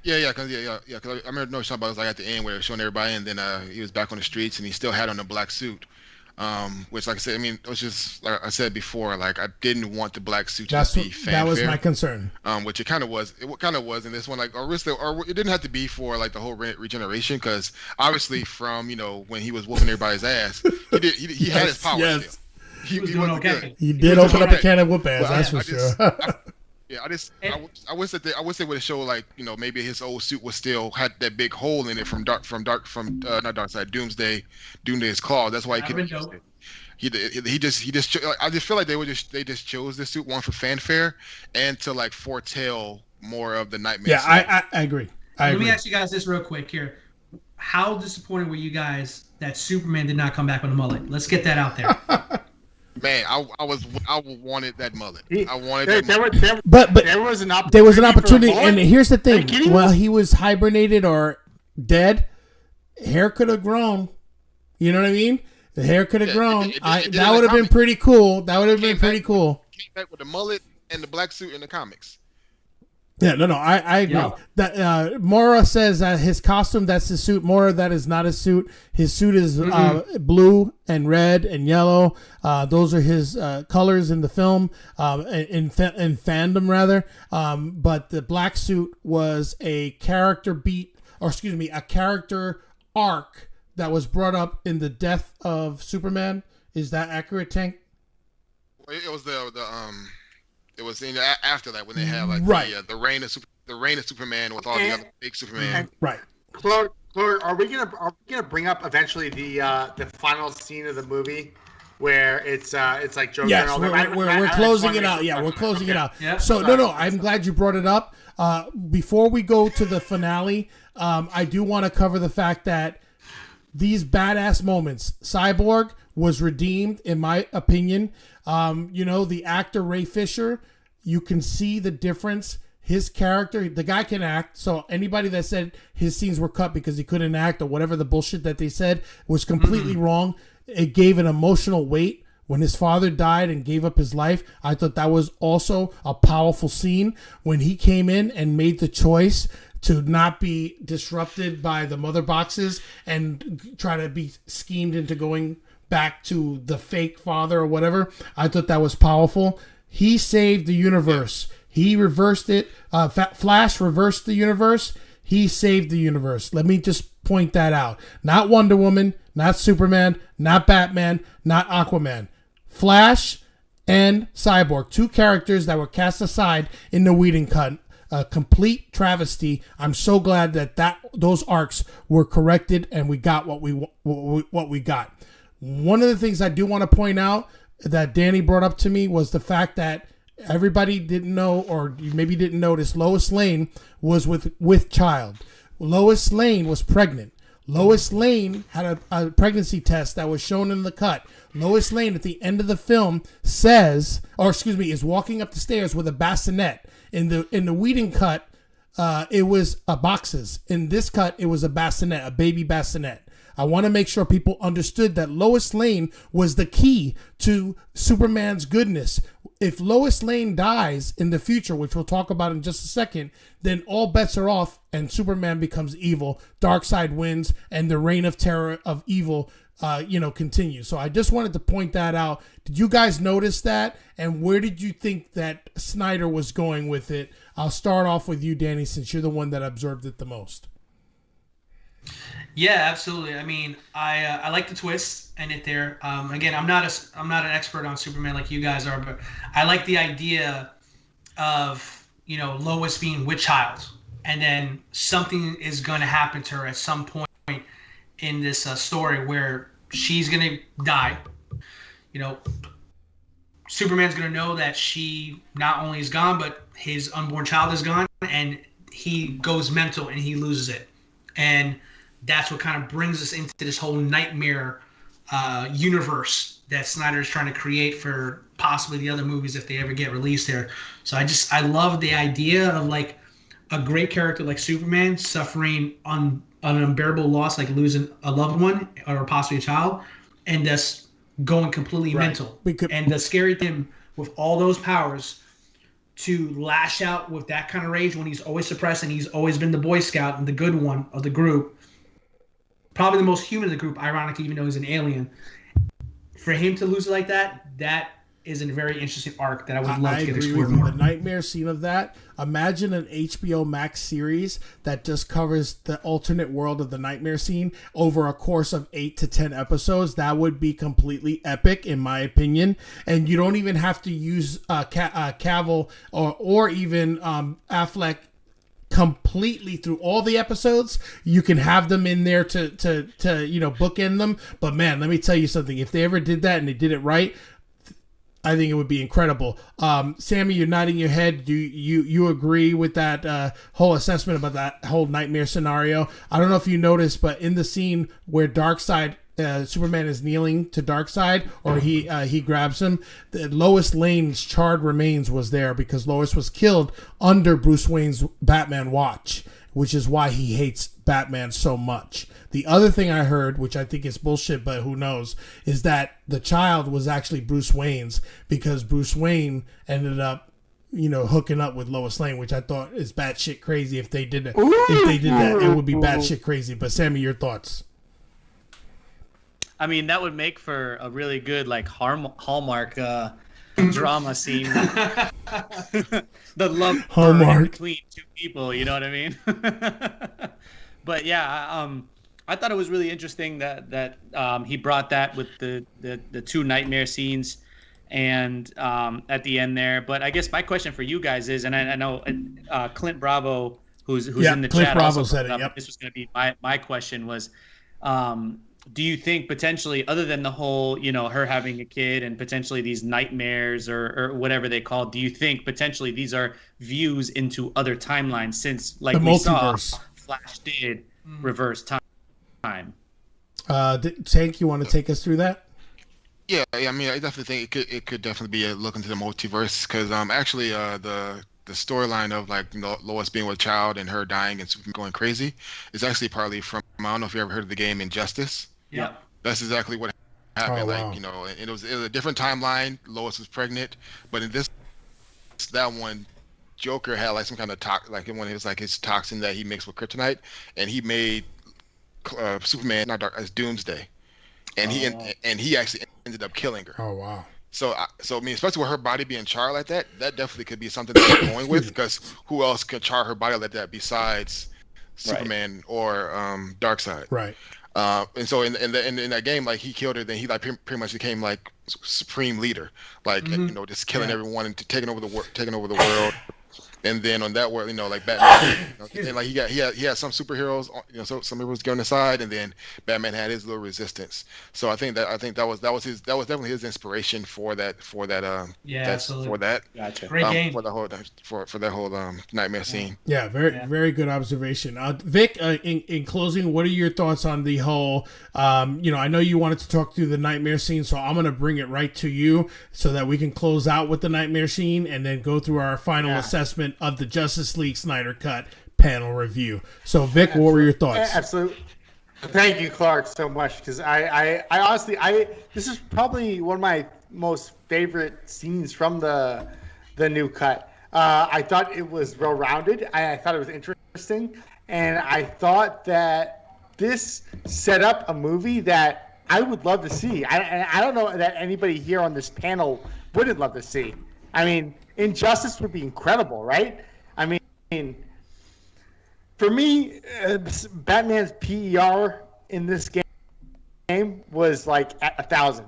Speaker 10: Yeah, because I remember talking about it was like at the end where they were showing everybody, and then he was back on the streets, and he still had on the black suit, which, like I said, it was just like I said before, like I didn't want the black suit to be fanfare.
Speaker 11: That was my concern.
Speaker 10: Which it kind of was. It kind of was in this one, or it didn't have to be for like the whole regeneration, because obviously from when he was whooping everybody's ass, he had his powers still. He
Speaker 12: was doing okay.
Speaker 11: He did open up a can of whoop ass. That's for sure.
Speaker 10: Yeah, I wish that they would have showed like maybe his old suit was still had that big hole in it from not Darkseid Doomsday's claw. That's why he couldn't use it. He just I just feel like they just chose this suit one for fanfare and to like foretell more of the Nightmare.
Speaker 11: Yeah, I agree.
Speaker 12: Let me ask you guys this real quick here. How disappointed were you guys that Superman did not come back with a mullet? Let's get that out there.
Speaker 10: Man, I wanted that mullet. I wanted
Speaker 11: But
Speaker 9: there was an opportunity.
Speaker 11: There was an opportunity, and here's the thing: while he was hibernated or dead, hair could have grown. You know what I mean? The hair could have grown. That would have been pretty cool. That would have been pretty cool.
Speaker 10: Came back with the mullet and the black suit in the comics.
Speaker 11: Yeah, no, I agree. Yeah. That Mora says that his costume, that's his suit. Mora, that is not his suit. His suit is blue and red and yellow. Those are his colors in the film, in fandom rather. But the black suit was a character a character arc that was brought up in the death of Superman. Is that accurate, Tank?
Speaker 10: It was It was after that when they had like the reign of Superman with all the other big Superman.
Speaker 11: Right.
Speaker 9: Clark, are we gonna bring up eventually the final scene of the movie where it's like Joker?
Speaker 11: Yes,
Speaker 9: and all
Speaker 11: we're closing it out. Yeah, we're closing it out. Yeah. So no, I'm glad you brought it up. Before we go to the finale, I do want to cover the fact that these badass moments, Cyborg was redeemed, in my opinion. The actor Ray Fisher, you can see the difference. His character, the guy can act. So anybody that said his scenes were cut because he couldn't act or whatever the bullshit that they said was completely wrong. It gave an emotional weight when his father died and gave up his life. I thought that was also a powerful scene when he came in and made the choice to not be disrupted by the mother boxes and try to be schemed into going back to the fake father or whatever. I thought that was powerful. He saved the universe. He reversed it. Flash reversed the universe. He saved the universe. Let me just point that out. Not Wonder Woman, not Superman, not Batman, not Aquaman. Flash and Cyborg, two characters that were cast aside in the Whedon cut. A complete travesty. I'm so glad that those arcs were corrected and we got what we got. One of the things I do want to point out that Danny brought up to me was the fact that everybody didn't know, or maybe didn't notice, Lois Lane was with child. Lois Lane was pregnant. Lois Lane had a pregnancy test that was shown in the cut. Lois Lane at the end of the film is walking up the stairs with a bassinet. In the Whedon cut, it was boxes. In this cut, it was a bassinet, a baby bassinet. I want to make sure people understood that Lois Lane was the key to Superman's goodness. If Lois Lane dies in the future, which we'll talk about in just a second, then all bets are off and Superman becomes evil. Darkseid wins and the reign of terror of evil continues. So I just wanted to point that out. Did you guys notice that? And where did you think that Snyder was going with it? I'll start off with you, Danny, since you're the one that observed it the most.
Speaker 12: Yeah, absolutely. I mean, I like the twist and it there. Again, I'm not an expert on Superman like you guys are, but I like the idea of Lois being with child, and then something is going to happen to her at some point in this story where she's going to die. Superman's going to know that she not only is gone, but his unborn child is gone, and he goes mental and he loses it. And that's what kind of brings us into this whole nightmare universe that Snyder is trying to create for possibly the other movies if they ever get released here. So I love the idea of like a great character like Superman suffering on an unbearable loss, like losing a loved one or possibly a child, and just going completely mental. And the scary thing with all those powers, to lash out with that kind of rage when he's always suppressed and he's always been the Boy Scout and the good one of the group, probably the most human of the group, ironically, even though he's an alien. For him to lose it like that is a very interesting arc that I would love to get
Speaker 11: agree
Speaker 12: explored
Speaker 11: with you.
Speaker 12: more.
Speaker 11: The nightmare scene of that. Imagine an HBO Max series that just covers the alternate world of the nightmare scene over a course of 8 to 10 episodes. That would be completely epic, in my opinion. And you don't even have to use Cavill or even Affleck completely through all the episodes. You can have them in there to bookend them. But man, let me tell you something. If they ever did that and they did it right, I think it would be incredible. Sammy, you're nodding your head. Do you agree with that whole assessment about that whole nightmare scenario? I don't know if you noticed, but in the scene where Darkseid, Superman is kneeling to Darkseid, or he grabs him, Lois Lane's charred remains was there because Lois was killed under Bruce Wayne's Batman watch, which is why he hates Batman so much. The other thing I heard, which I think is bullshit, but who knows, is that the child was actually Bruce Wayne's because Bruce Wayne ended up, hooking up with Lois Lane, which I thought is batshit crazy. If they did that, it would be batshit crazy. But Sammy, your thoughts?
Speaker 13: I mean, that would make for a really good Hallmark drama scene. The love
Speaker 11: Hallmark
Speaker 13: between two people, you know what I mean? But yeah, I thought it was really interesting that he brought that with the two nightmare scenes and at the end there. But I guess my question for you guys is, and I know Clint Bravo, who's in the
Speaker 11: Clint
Speaker 13: chat,
Speaker 11: Bravo
Speaker 13: also
Speaker 11: said it.
Speaker 13: up,
Speaker 11: Yep.
Speaker 13: This was going to be my question was, do you think potentially, other than the whole, her having a kid and potentially these nightmares or whatever they call, do you think potentially these are views into other timelines since, like
Speaker 11: The
Speaker 13: we
Speaker 11: multiverse.
Speaker 13: saw, Flash did reverse time?
Speaker 11: Tank, you want to take us through that?
Speaker 10: Yeah, I mean, I definitely think it could definitely be a look into the multiverse because actually the storyline of Lois being with a child and her dying and Superman going crazy is actually partly from, I don't know if you ever heard of the game Injustice.
Speaker 12: Yeah.
Speaker 10: That's exactly what happened.
Speaker 11: Oh, wow.
Speaker 10: And it was a different timeline. Lois was pregnant, but in that one, Joker had some kind of when it was his toxin that he mixed with kryptonite, and he made Superman as Doomsday, and he actually ended up killing her.
Speaker 11: Oh wow.
Speaker 10: So I mean, especially with her body being charred like that, that definitely could be something that they're going with, because who else could char her body like that besides Superman or Darkseid?
Speaker 11: Right.
Speaker 10: And so in that game, he killed her, then he pretty much became supreme leader, just killing everyone and taking over the world. And then on that world, Batman, and he had some superheroes, some heroes going aside, and then Batman had his little resistance. So I think that was definitely his inspiration for that.
Speaker 12: Absolutely.
Speaker 10: For that.
Speaker 13: Gotcha.
Speaker 12: Great game.
Speaker 10: For that whole nightmare scene.
Speaker 11: Yeah, very good observation. Vic, in closing, what are your thoughts on the whole? I know you wanted to talk through the nightmare scene, so I'm going to bring it right to you so that we can close out with the nightmare scene and then go through our final assessment of the Justice League Snyder Cut panel review. So, Vic, what were your thoughts?
Speaker 9: Absolutely. Thank you, Clark, so much, because I honestly, this is probably one of my most favorite scenes from the new cut. I thought it was well-rounded. I thought it was interesting, and I thought that this set up a movie that I would love to see. I don't know that anybody here on this panel wouldn't love to see. I mean, Injustice would be incredible, right? I mean, for me, Batman's PER in this game was at 1,000.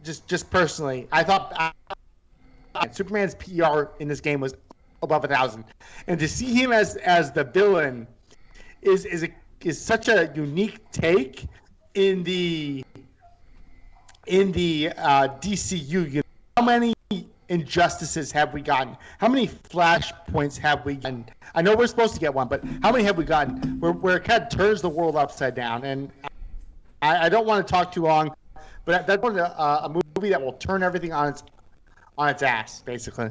Speaker 9: Just personally, I thought Superman's PER in this game was above 1,000, and to see him as the villain is such a unique take in the DCU. How many injustices have we gotten? How many flashpoints have we gotten? I know we're supposed to get one, but how many have we gotten where it kind of turns the world upside down? And I don't want to talk too long, but that's a movie that will turn everything on its ass, basically.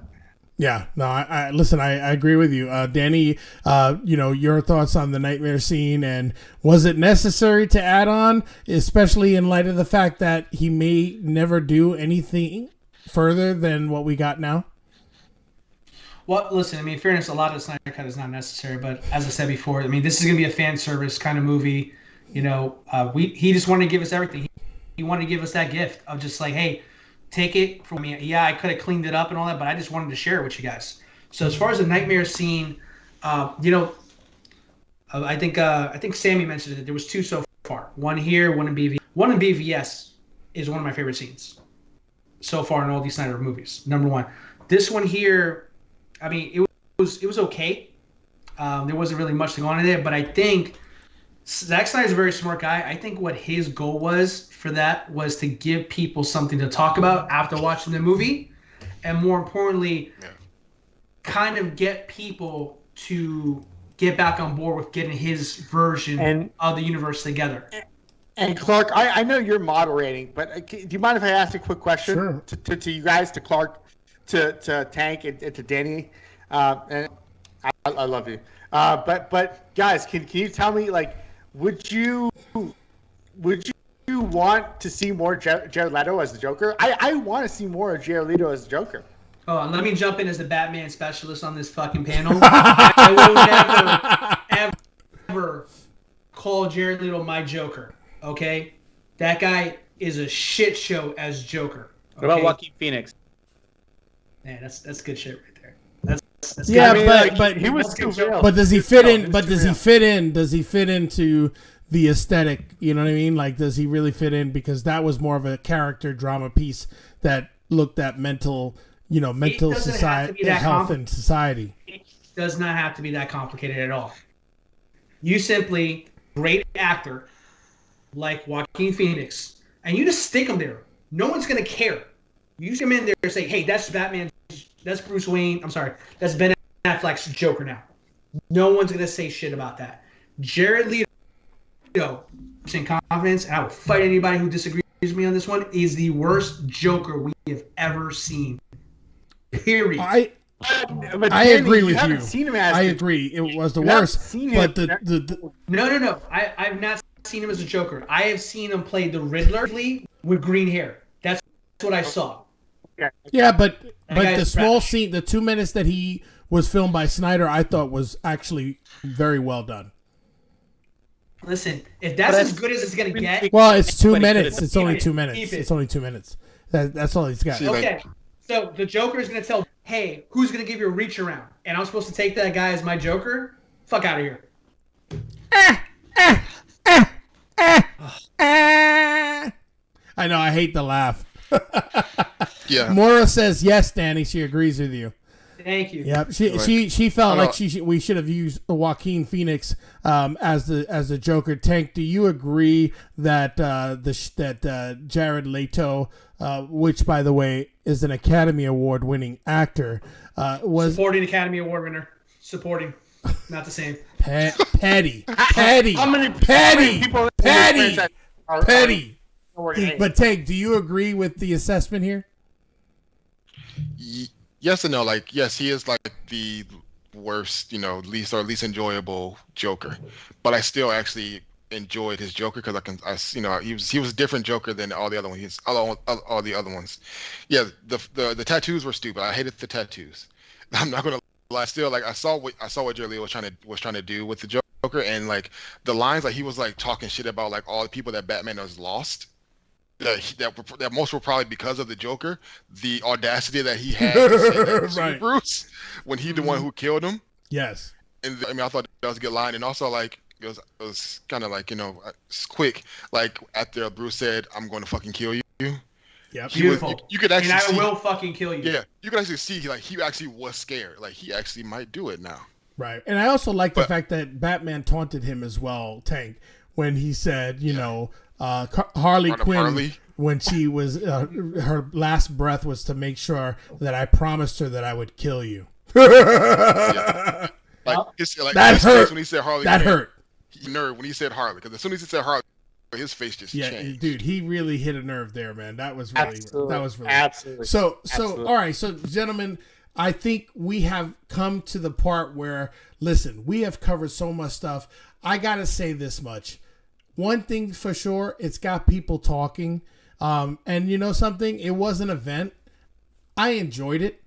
Speaker 11: Yeah, no, I listen, I agree with you. Danny, your thoughts on the nightmare scene, and was it necessary to add on, especially in light of the fact that he may never do anything further than what we got now?
Speaker 12: Well, listen, I mean, in fairness, a lot of the Snyder Cut is not necessary, but as I said before, I mean, this is going to be a fan service kind of movie. He just wanted to give us everything. He wanted to give us that gift of just hey, take it from me. Yeah, I could have cleaned it up and all that, but I just wanted to share it with you guys. So as far as the nightmare scene, you know, I think Sammy mentioned it. There was 2 so far. One here, one in BV. One in BVS is one of my favorite scenes so far in all these Snyder movies. Number 1. This one here, I mean, it was okay. There wasn't really much going on in it, but I think Zack Snyder's a very smart guy. I think what his goal was for that was to give people something to talk about after watching the movie, and more importantly, kind of get people to get back on board with getting his version of the universe together.
Speaker 9: And Clark, I know you're moderating, but do you mind if I ask a quick question to you guys, to Clark, to Tank, and to Danny? And I love you. But guys, can you tell me, like, would you want to see more Jared Leto as the Joker? I want to see more of Jared Leto as the Joker.
Speaker 12: Oh, let me jump in as the Batman specialist on this fucking panel. I will never, ever call Jared Leto my Joker. Okay, that guy is a shit show as Joker. Okay?
Speaker 13: What about Joaquin Phoenix?
Speaker 12: Man, that's good shit right there. That's
Speaker 11: yeah,
Speaker 12: good.
Speaker 11: but
Speaker 9: like, he was too real.
Speaker 11: But does he fit in? But does he fit in? Does he fit into the aesthetic? You know what I mean? Like, does he really fit in? Because that was more of a character drama piece that looked at mental society, health, and society.
Speaker 12: It does not have to be that complicated at all. You simply great actor like Joaquin Phoenix, and you just stick him there. No one's gonna care. You stick him in there and say, "Hey, that's Batman. That's Bruce Wayne. I'm sorry, that's Ben Affleck's Joker now." No one's gonna say shit about that. Jared Leto, in confidence, and I will fight anybody who disagrees with me on this one, is the worst Joker we have ever seen. Period.
Speaker 11: I agree with you.
Speaker 9: Seen him as
Speaker 11: I agree. It was the worst. But
Speaker 12: No. I've not seen him as a Joker. I have seen him play the Riddler with green hair. That's what I saw.
Speaker 11: Yeah, but the small scene, the 2 minutes that he was filmed by Snyder, I thought was actually very well done.
Speaker 12: Listen, if that's as good as it's gonna get.
Speaker 11: Well, it's 2 minutes. It's only 2 minutes. It's only 2 minutes. That's all he's got.
Speaker 12: Okay, so the Joker is gonna tell, "Hey, who's gonna give you a reach around?" And I'm supposed to take that guy as my Joker? Fuck out of here.
Speaker 11: I know. I hate the laugh.
Speaker 10: Yeah.
Speaker 11: Mora says yes, Danny. She agrees with you.
Speaker 12: Thank you.
Speaker 11: Yep. She felt like we should have used Joaquin Phoenix as the Joker. Tank, do you agree that Jared Leto, which by the way is an Academy Award winning actor, was
Speaker 12: supporting Academy Award winner? Supporting, not the same.
Speaker 11: Petty.
Speaker 9: How many people
Speaker 11: Petty. But Tank, do you agree with the assessment here?
Speaker 10: Yes and no. Like, yes, he is like the worst, least enjoyable Joker. But I still actually enjoyed his Joker because he was a different Joker than all the other ones. All the other ones. Yeah, the tattoos were stupid. I hated the tattoos. I'm not gonna lie. Still, like, I saw what Jared Leto was trying to do with the Joker, and like the lines, like he was like talking shit about like all the people that Batman has lost. That most were probably because of the Joker, the audacity that he had to say that
Speaker 11: right.
Speaker 10: Bruce when he the one who killed him.
Speaker 11: Yes.
Speaker 10: And I thought that was a good line, and also like it was kind of like it's quick. Like after Bruce said, "I'm going to fucking kill you."
Speaker 11: Yep.
Speaker 12: Beautiful.
Speaker 10: You could actually see.
Speaker 12: And I will fucking kill you.
Speaker 10: Yeah, you could actually see like he actually was scared. Like he actually might do it now.
Speaker 11: Right, and I also like the fact that Batman taunted him as well, Tank, when he said, Harley Quinn, when she was her last breath was to make sure that I promised her that I would kill you.
Speaker 10: Yeah.
Speaker 11: That hurt.
Speaker 10: When he said Harley
Speaker 11: that
Speaker 10: Quinn,
Speaker 11: hurt.
Speaker 10: Nerve when he said Harley, because as soon as he said Harley, his face just changed.
Speaker 11: Dude, he really hit a nerve there, man. That was really
Speaker 9: absolutely.
Speaker 11: So all right, so gentlemen, I think we have come to the part where, listen, we have covered so much stuff. I gotta say this much. One thing for sure, it's got people talking. And you know something? It was an event. I enjoyed it.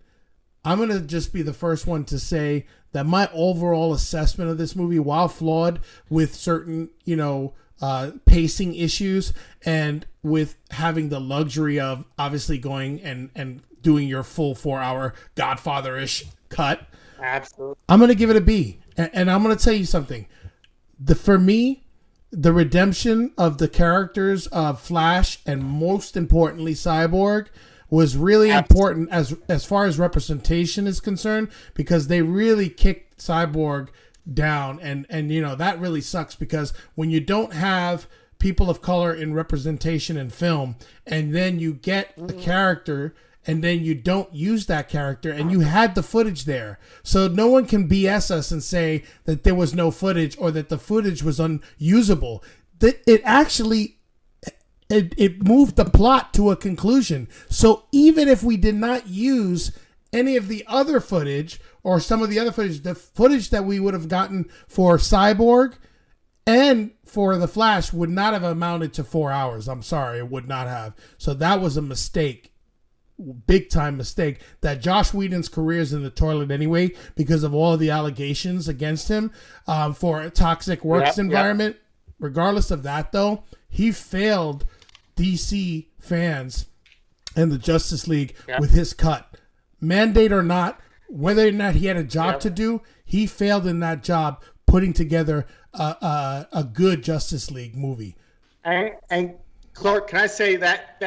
Speaker 11: I'm going to just be the first one to say that my overall assessment of this movie, while flawed with certain, pacing issues, and with having the luxury of obviously going and doing your full 4-hour Godfather-ish cut.
Speaker 9: Absolutely.
Speaker 11: I'm going to give it a B. And I'm going to tell you something. For me, the redemption of the characters of Flash and most importantly Cyborg was really important as far as representation is concerned, because they really kicked Cyborg down, and that really sucks, because when you don't have people of color in representation in film, and then you get a character and then you don't use that character, and you had the footage there, so no one can BS us and say that there was no footage or that the footage was unusable. That it actually it moved the plot to a conclusion. So even if we did not use any of the other footage or some of the other footage, the footage that we would have gotten for Cyborg and for the Flash would not have amounted to 4 hours. I'm sorry, it would not have. So that was a mistake, big time mistake. That Josh Whedon's career is in the toilet anyway because of all the allegations against him for a toxic works environment. Regardless of that, though, he failed DC fans and the Justice League with his cut. Mandate or not, whether or not he had a job to do, he failed in that job putting together a good Justice League movie.
Speaker 9: And Clark, can I say that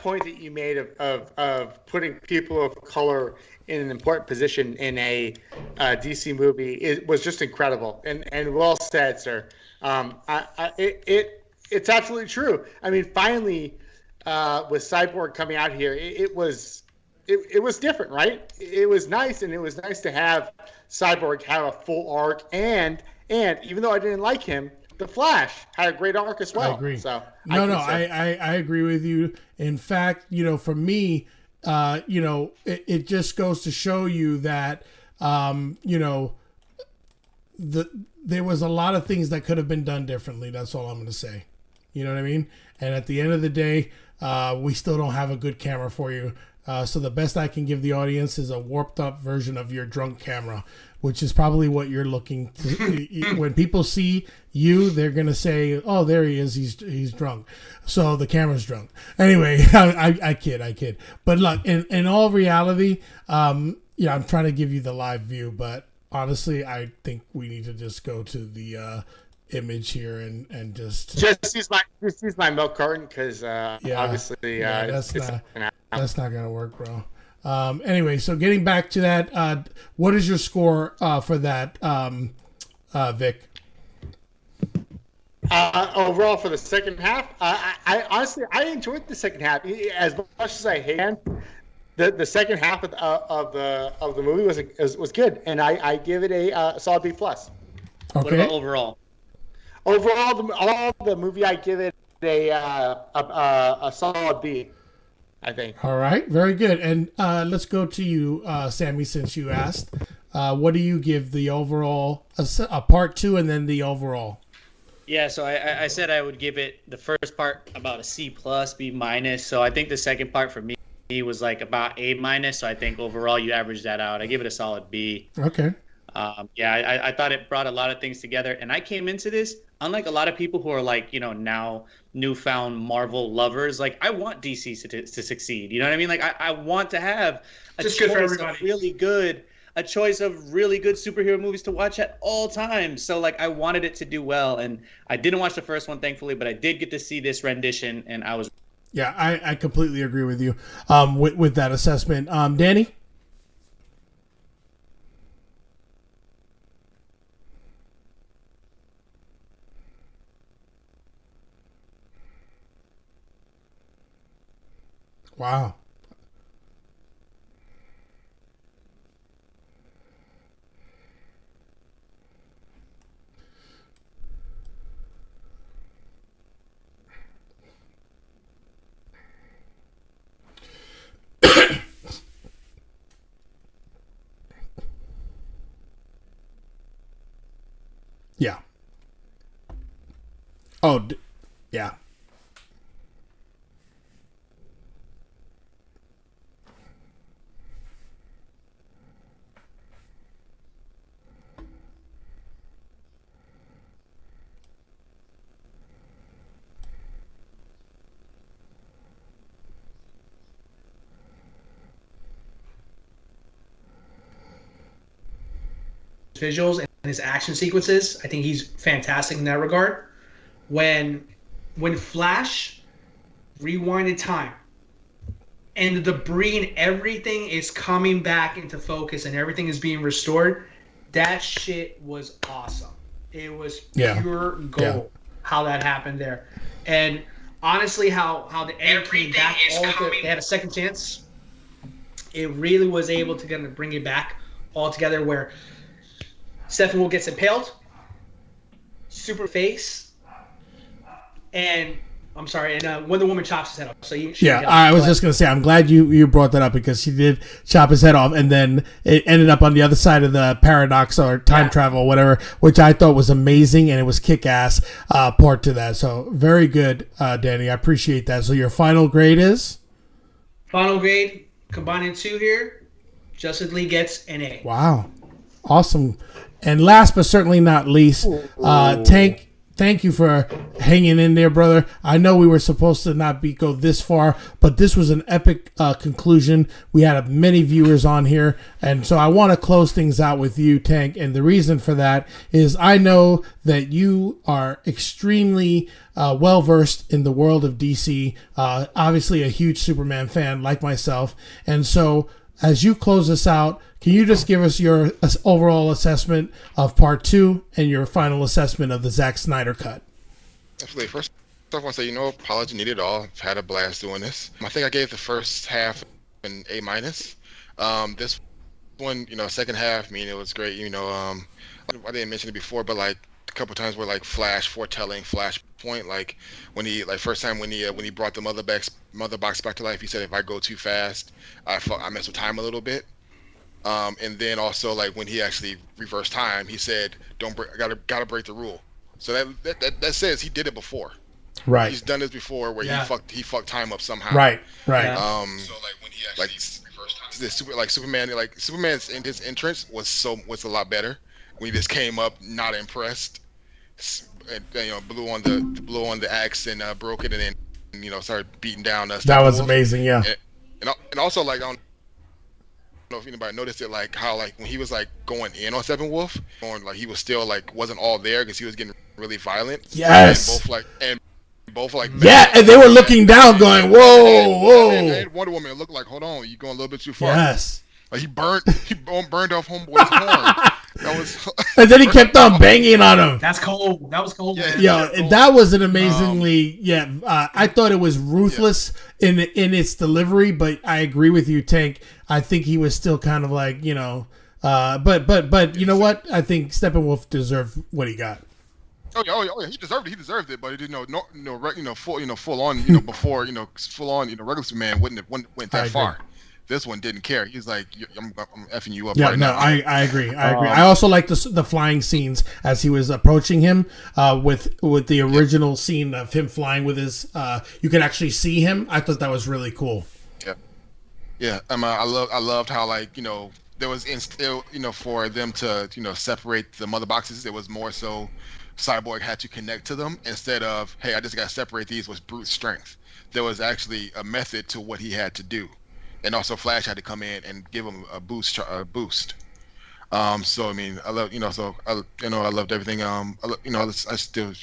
Speaker 9: point that you made of putting people of color in an important position in a DC movie was just incredible and well said, sir. It's absolutely true. I mean, finally, with Cyborg coming out here, it was different, right? It was nice, and it was nice to have Cyborg have a full arc, and even though I didn't like him, the Flash had a great arc as well.
Speaker 11: I agree.
Speaker 9: So
Speaker 11: I agree with you. In fact, for me, it just goes to show you that, there was a lot of things that could have been done differently. That's all I'm going to say. You know what I mean? And at the end of the day, we still don't have a good camera for you. So the best I can give the audience is a warped up version of your drunk camera, which is probably what you're looking to. When people see you, they're going to say, oh, there he is. He's drunk. So the camera's drunk. Anyway, I kid. But look, in all reality, I'm trying to give you the live view, but honestly, I think we need to just go to the image here and just
Speaker 9: use my milk carton, because obviously
Speaker 11: that's not gonna work, bro. Anyway, so getting back to that, what is your score for that, Vic?
Speaker 9: Overall for the second half, I honestly enjoyed the second half as much as I hate. The second half of the movie was good, and I give it a solid B+.
Speaker 11: Okay.
Speaker 13: What about overall?
Speaker 9: Overall, the movie, I give it a solid B, I think.
Speaker 11: All right, very good. And let's go to you, Sammy, since you asked. What do you give the overall, a part 2 and then the overall?
Speaker 13: Yeah, so I said I would give it the first part about a C+, B-. So I think the second part for me was like about A-. So I think overall you average that out. I give it a solid B.
Speaker 11: Okay.
Speaker 13: I thought it brought a lot of things together, and I came into this unlike a lot of people who are like, now newfound Marvel lovers. Like, I want DC to succeed. You know what I mean? Like, I want to have a choice of really good superhero movies to watch at all times. So like, I wanted it to do well, and I didn't watch the first one, thankfully, but I did get to see this rendition, and I was.
Speaker 11: Yeah, I completely agree with you with that assessment. Danny? Wow. Yeah. Oh, yeah.
Speaker 12: visuals and his action sequences. I think he's fantastic in that regard. When Flash rewinded time and the debris and everything is coming back into focus and everything is being restored, that shit was awesome. It was pure gold how that happened there. And honestly, how the end came back, they had a second chance. It really was able to kind of bring it back all together where Steppenwolf gets impaled, super face, and I'm sorry, and Wonder Woman chops his head off. So
Speaker 11: I was just gonna say, I'm glad you brought that up because she did chop his head off, and then it ended up on the other side of the paradox or time travel or whatever, which I thought was amazing, and it was kick-ass part to that. So very good, Danny. I appreciate that. So your final grade is?
Speaker 12: Final grade, combining two here, Justice League gets an A.
Speaker 11: Wow, awesome. And last but certainly not least, Tank. Thank you for hanging in there, brother. I know we were supposed to not go this far, but this was an epic conclusion. We had many viewers on here, and so I want to close things out with you, Tank. And the reason for that is I know that you are extremely well-versed in the world of DC, obviously a huge Superman fan like myself. And so as you close this out, can you just give us your overall assessment of Part 2 and your final assessment of the Zack Snyder cut?
Speaker 10: Absolutely. First off, I want to say, apology needed at all. I've had a blast doing this. I think I gave the first half an A-. This one, second half, it was great. I didn't mention it before, but like a couple times where like Flash foretelling Flashpoint, like when he first time when he brought the mother box back to life, he said if I go too fast, I mess with time a little bit. And then also like when he actually reversed time, he said, gotta break the rule. So that says he did it before.
Speaker 11: Right.
Speaker 10: He's done this before where he fucked time up somehow.
Speaker 11: Right.
Speaker 10: So like when he actually reversed time, Superman's in his entrance was a lot better. When he just came up not impressed, and, blew on the axe and broke it, and then started beating down.
Speaker 11: That was amazing, yeah.
Speaker 10: And also like I don't know if anybody noticed it, like how like when he was like going in on Steppenwolf, like he was still like wasn't all there because he was getting really violent.
Speaker 11: Yes.
Speaker 10: And both like
Speaker 11: and they were looking down, going, "Whoa!"
Speaker 10: And Wonder Woman looked like, "Hold on, you going a little bit too far."
Speaker 11: Yes.
Speaker 10: Like he burned off Homeboy's horn. That was.
Speaker 11: And then he kept on banging on him.
Speaker 12: That's cold. That was cold.
Speaker 11: Yeah, that was an amazingly. I thought it was ruthless in its delivery, but I agree with you, Tank. I think he was still kind of like but you know what? I think Steppenwolf deserved what he got.
Speaker 10: Oh yeah, he deserved it. He deserved it, but he didn't full on before full on regular Superman wouldn't went that far. This one didn't care. He's like, I'm effing you up right now.
Speaker 11: I agree. I also like the flying scenes as he was approaching him with the original scene of him flying with his. You can actually see him. I thought that was really cool.
Speaker 10: Yeah. I loved how there was for them to separate the mother boxes. It was more so Cyborg had to connect to them instead of, hey, I just got to separate these with brute strength. There was actually a method to what he had to do. And also Flash had to come in and give him a boost. So I love I loved everything. I still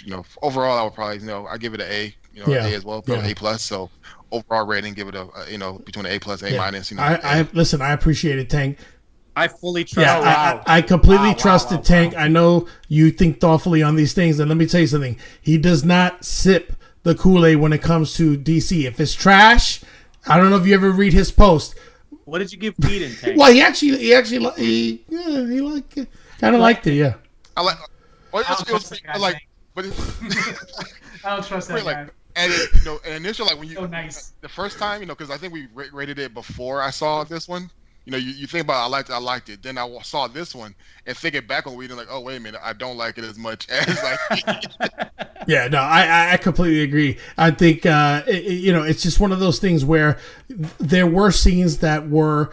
Speaker 10: overall I would probably I give it an A, A as well, probably A+. So overall rating, give it a between an A+ and A-.
Speaker 11: Listen, I appreciate it, Tank.
Speaker 13: I fully trust.
Speaker 11: I completely trusted Tank. I know you think thoughtfully on these things, and let me tell you something. He does not sip the Kool-Aid when it comes to DC. If it's trash. I don't know if you ever read his post.
Speaker 13: What did you give Pete in Tank?
Speaker 11: Well, he liked it. Yeah.
Speaker 10: I like. Well, it was like, but
Speaker 12: I don't trust that guy.
Speaker 10: And initially, like when you
Speaker 12: so nice
Speaker 10: the first time, because I think we rated it before I saw this one. You think about I liked it. Then I saw this one and thinking back on reading, like, oh wait a minute, I don't like it as much as like.
Speaker 11: Yeah, no, I completely agree. I think it's just one of those things where there were scenes that were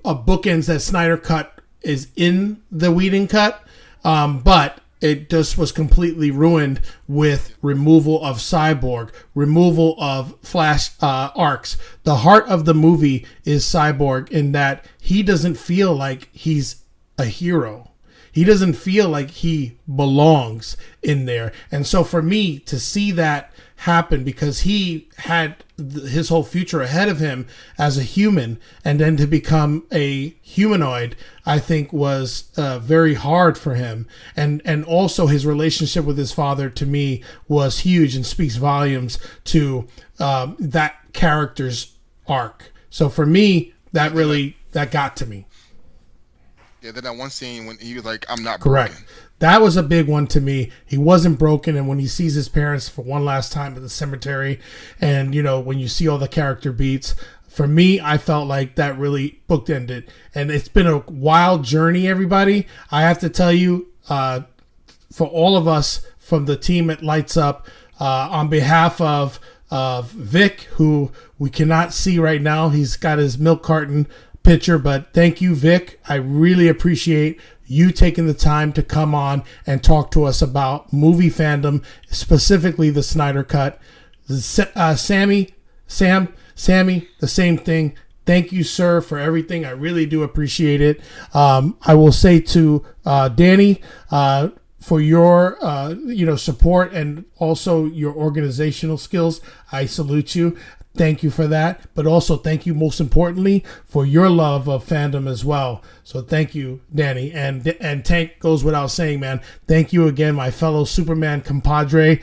Speaker 11: bookends that Snyder cut is in the Whedon cut, but it just was completely ruined with removal of Cyborg, removal of Flash arcs. The heart of the movie is Cyborg in that he doesn't feel like he's a hero. He doesn't feel like he belongs in there. And so for me to see that happen, because he had his whole future ahead of him as a human, and then to become a humanoid, I think was very hard for him. And also his relationship with his father, to me, was huge and speaks volumes to that character's arc. So for me, that got to me.
Speaker 10: Yeah, then that one scene when he was like, "I'm not
Speaker 11: correct."
Speaker 10: Broken.
Speaker 11: That was a big one to me. He wasn't broken, and when he sees his parents for one last time at the cemetery, and when you see all the character beats, for me, I felt like that really bookended. And it's been a wild journey, everybody. I have to tell you, for all of us from the team at Lights Up, on behalf of Vic, who we cannot see right now, he's got his milk carton picture, but thank you, Vic. I really appreciate you taking the time to come on and talk to us about movie fandom, specifically the Snyder Cut. Sammy, the same thing. Thank you, sir, for everything. I really do appreciate it. I will say to Danny, for your support and also your organizational skills, I salute you. Thank you for that. But also thank you, most importantly, for your love of fandom as well. So thank you, Danny. And Tank goes without saying, man. Thank you again, my fellow Superman compadre.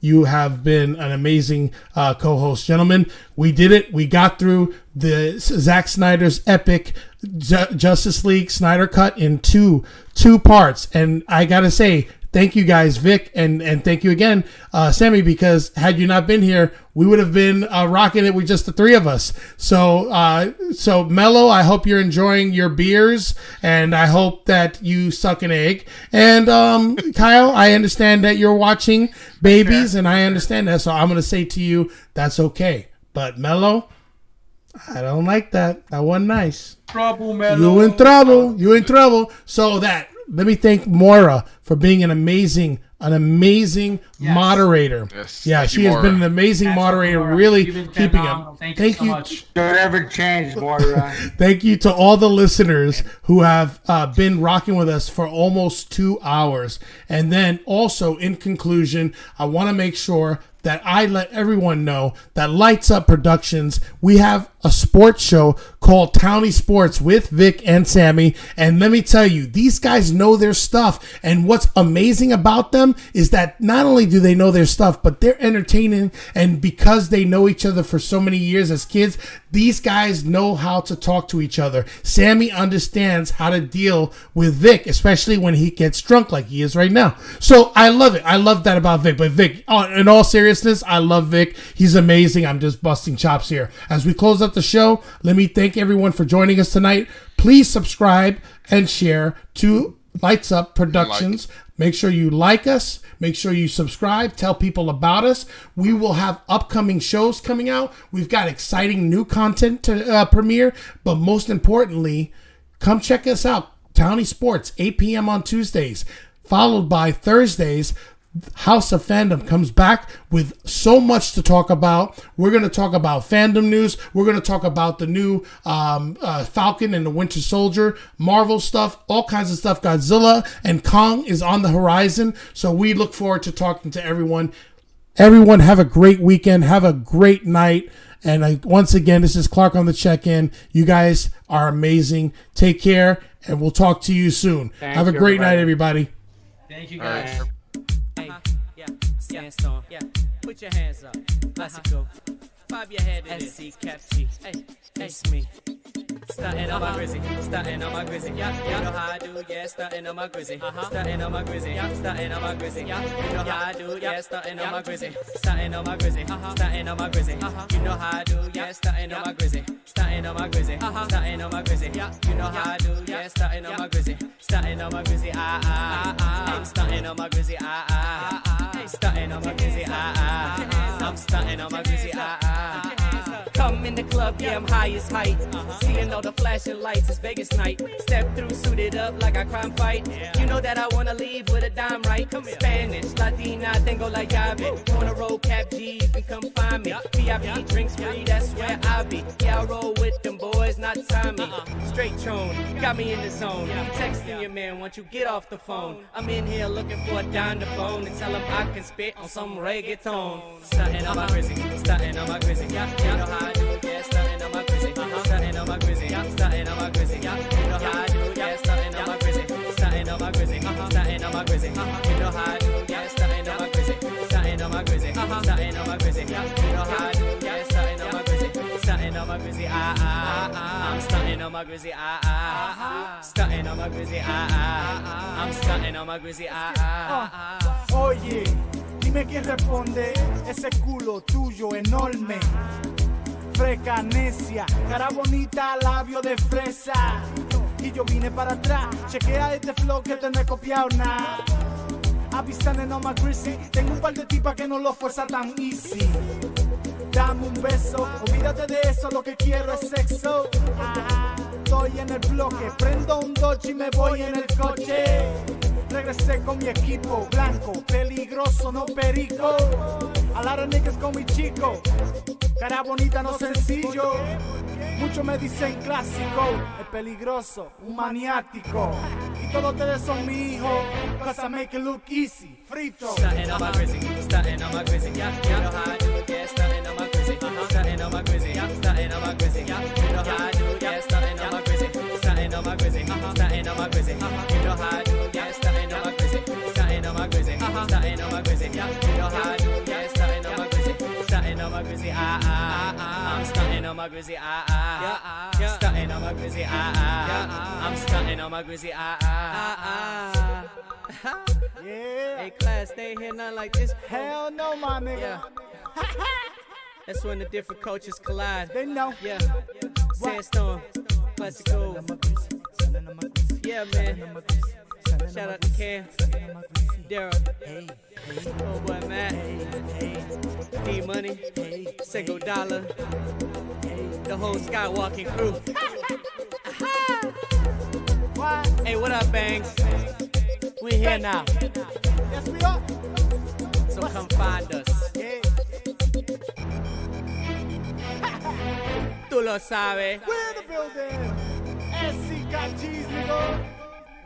Speaker 11: You have been an amazing co-host. Gentlemen, we did it. We got through the Zack Snyder's epic Justice League Snyder Cut in two parts. And I got to say, thank you guys, Vic, and thank you again, Sammy, because had you not been here, we would have been rocking it with just the three of us. So Mello, I hope you're enjoying your beers, and I hope that you suck an egg. And Kyle, I understand that you're watching babies, and I understand that. So I'm going to say to you, that's okay. But Mello, I don't like that. That wasn't nice.
Speaker 12: Trouble, Mello.
Speaker 11: You in trouble. You in trouble. So let me thank Moira for being an amazing moderator.
Speaker 10: Yes.
Speaker 11: Yeah, she has been an amazing moderator, really keeping up.
Speaker 12: Thank you so much.
Speaker 9: Don't ever change, Moira.
Speaker 11: Thank you to all the listeners who have been rocking with us for almost 2 hours. And then also, in conclusion, I want to make sure that I let everyone know that Lights Up Productions, we have a sports show called Townie Sports with Vic and Sammy. And let me tell you, these guys know their stuff. And what's amazing about them is that not only do they know their stuff, but they're entertaining. And because they know each other for so many years as kids, these guys know how to talk to each other. Sammy understands how to deal with Vic, especially when he gets drunk like he is right now. So I love it. I love that about Vic. But Vic, in all seriousness, I love Vic. He's amazing. I'm just busting chops here. As we close up the show, let me thank everyone for joining us tonight. Please subscribe and share to Lights Up Productions. Make sure you like us. Make sure you subscribe. Tell people about us. We will have upcoming shows coming out. We've got exciting new content to premiere. But most importantly, come check us out. Townie Sports, 8 p.m. on Tuesdays, followed by Thursdays. House of Fandom comes back with so much to talk about. We're going to talk about fandom news. We're going to talk about the new Falcon and the Winter Soldier, Marvel stuff, all kinds of stuff. Godzilla and Kong is on the horizon. So we look forward to talking to everyone. Everyone have a great weekend. Have a great night. And once again, this is Clark on the check-in. You guys are amazing. Take care, and we'll talk to you soon. Have a great night, everybody.
Speaker 12: Thank you, guys.
Speaker 1: Sandstorm. Yeah. Put your hands up. Let's go. Bob your head to SC Capchi. Hey, it's me. Stuntin' on my grizzy. Stuntin' on my grizzy. Yeah, you know how I do. Yeah, stuntin' on my grizzy. Stuntin' on my grizzy. Yeah, stuntin' on my grizzy. Yeah, you know how I do. Yeah, stuntin' on my grizzy. Stuntin' on my grizzy. Stuntin' on my grizzy. You know how I do. Yeah, stuntin' on my grizzy. Stuntin' on my grizzy. Stuntin' on my grizzy. Yeah, you know how I do. Yeah, stuntin' on my grizzy. Stuntin' on my grizzy. Stuntin' on my grizzy. Stuntin' on my grizzy. I'm stuntin' on my grizzy. Come in the club, yeah, I'm high as height. Seeing all the flashing lights, it's Vegas night. Step through, suited up like a crime fight. You know that I wanna leave with a dime, right? Spanish, Latina, tengo la llave. Wanna roll cap G, you can come find me. VIP drinks free, that's where I be. Yeah, I roll with them boys. not Tommy. Straight tone, got me in the zone. Texting your man, once you get off the phone. I'm in here looking for a dime to bone and tell him I can spit on some reggaeton. Stunting on my grizzy, stunting on my grizzy. You know how I do, yeah, stunting on my grizzy. Stunting on my grizzy, stunting on my grizzy. You know how I do, yeah, stunting on my grizzy. Stunting on my grizzy, stunting on my grizzy. You know how I do, yeah, stunting on my grizzy. Stunting on my grizzy, stunting on my grizzy. You know how I do, yeah, stunting on my grizzy. Stunting on my grizzy, I'm stunting on my grizzy, stunting on my grizzy, I'm stunting on my grizzy,
Speaker 2: Oye, dime quién responde, ese culo tuyo enorme. Freca necia, cara bonita, labio de fresa. Y yo vine para atrás, chequea este flow que te no he copiado nada. Avisando no más greasy, tengo un par de tipas que no lo fuerza tan easy. Dame un beso, olvídate de eso, lo que quiero es sexo. Estoy en el bloque, prendo un Dodge y me voy en el coche. Regresé con mi equipo blanco, peligroso, no perico. A lot of niggas con mi chico, cara bonita, no sencillo. Muchos me dicen clásico, es peligroso, un maniático. Y todos ustedes son mi hijo, cause I make it look easy, frito.
Speaker 1: Stunting on my grizzy, stunting on my grizzy. You know how I do, yeah, stunting on my grizzy. Stunting on my grizzy, stunting on my grizzy. You know how I do, yeah, stunting on my grizzy. Stunting on my grizzy, stunting on my grizzy. You know how I do, yeah, stunting on my grizzy. Stunting on my grizzy, stunting on my grizzy. You know how I do, yeah, stunting on my grizzy. Stunting on my grizzy, I'm stunting on my grizzy, stunting on my grizzy, I'm stunting on my grizzy,
Speaker 2: Yeah.
Speaker 1: Hey, class, they ain't hear nothing like this.
Speaker 2: Hell no, my nigga.
Speaker 1: Yeah. That's when the different cultures collide.
Speaker 2: They know.
Speaker 1: Yeah. Sandstorm, classical. Yeah, man. Shout out to Cam, Daryl, oh boy Matt, D-Money, Single Dollar, the whole Skywalking crew. Hey, what up, Bangs? We here now.
Speaker 2: Yes, we are.
Speaker 1: So come find us. Tú lo sabes.
Speaker 2: We're in the building. SC got cheese, nigga.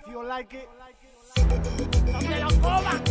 Speaker 2: If you don't like it, no te lo comas.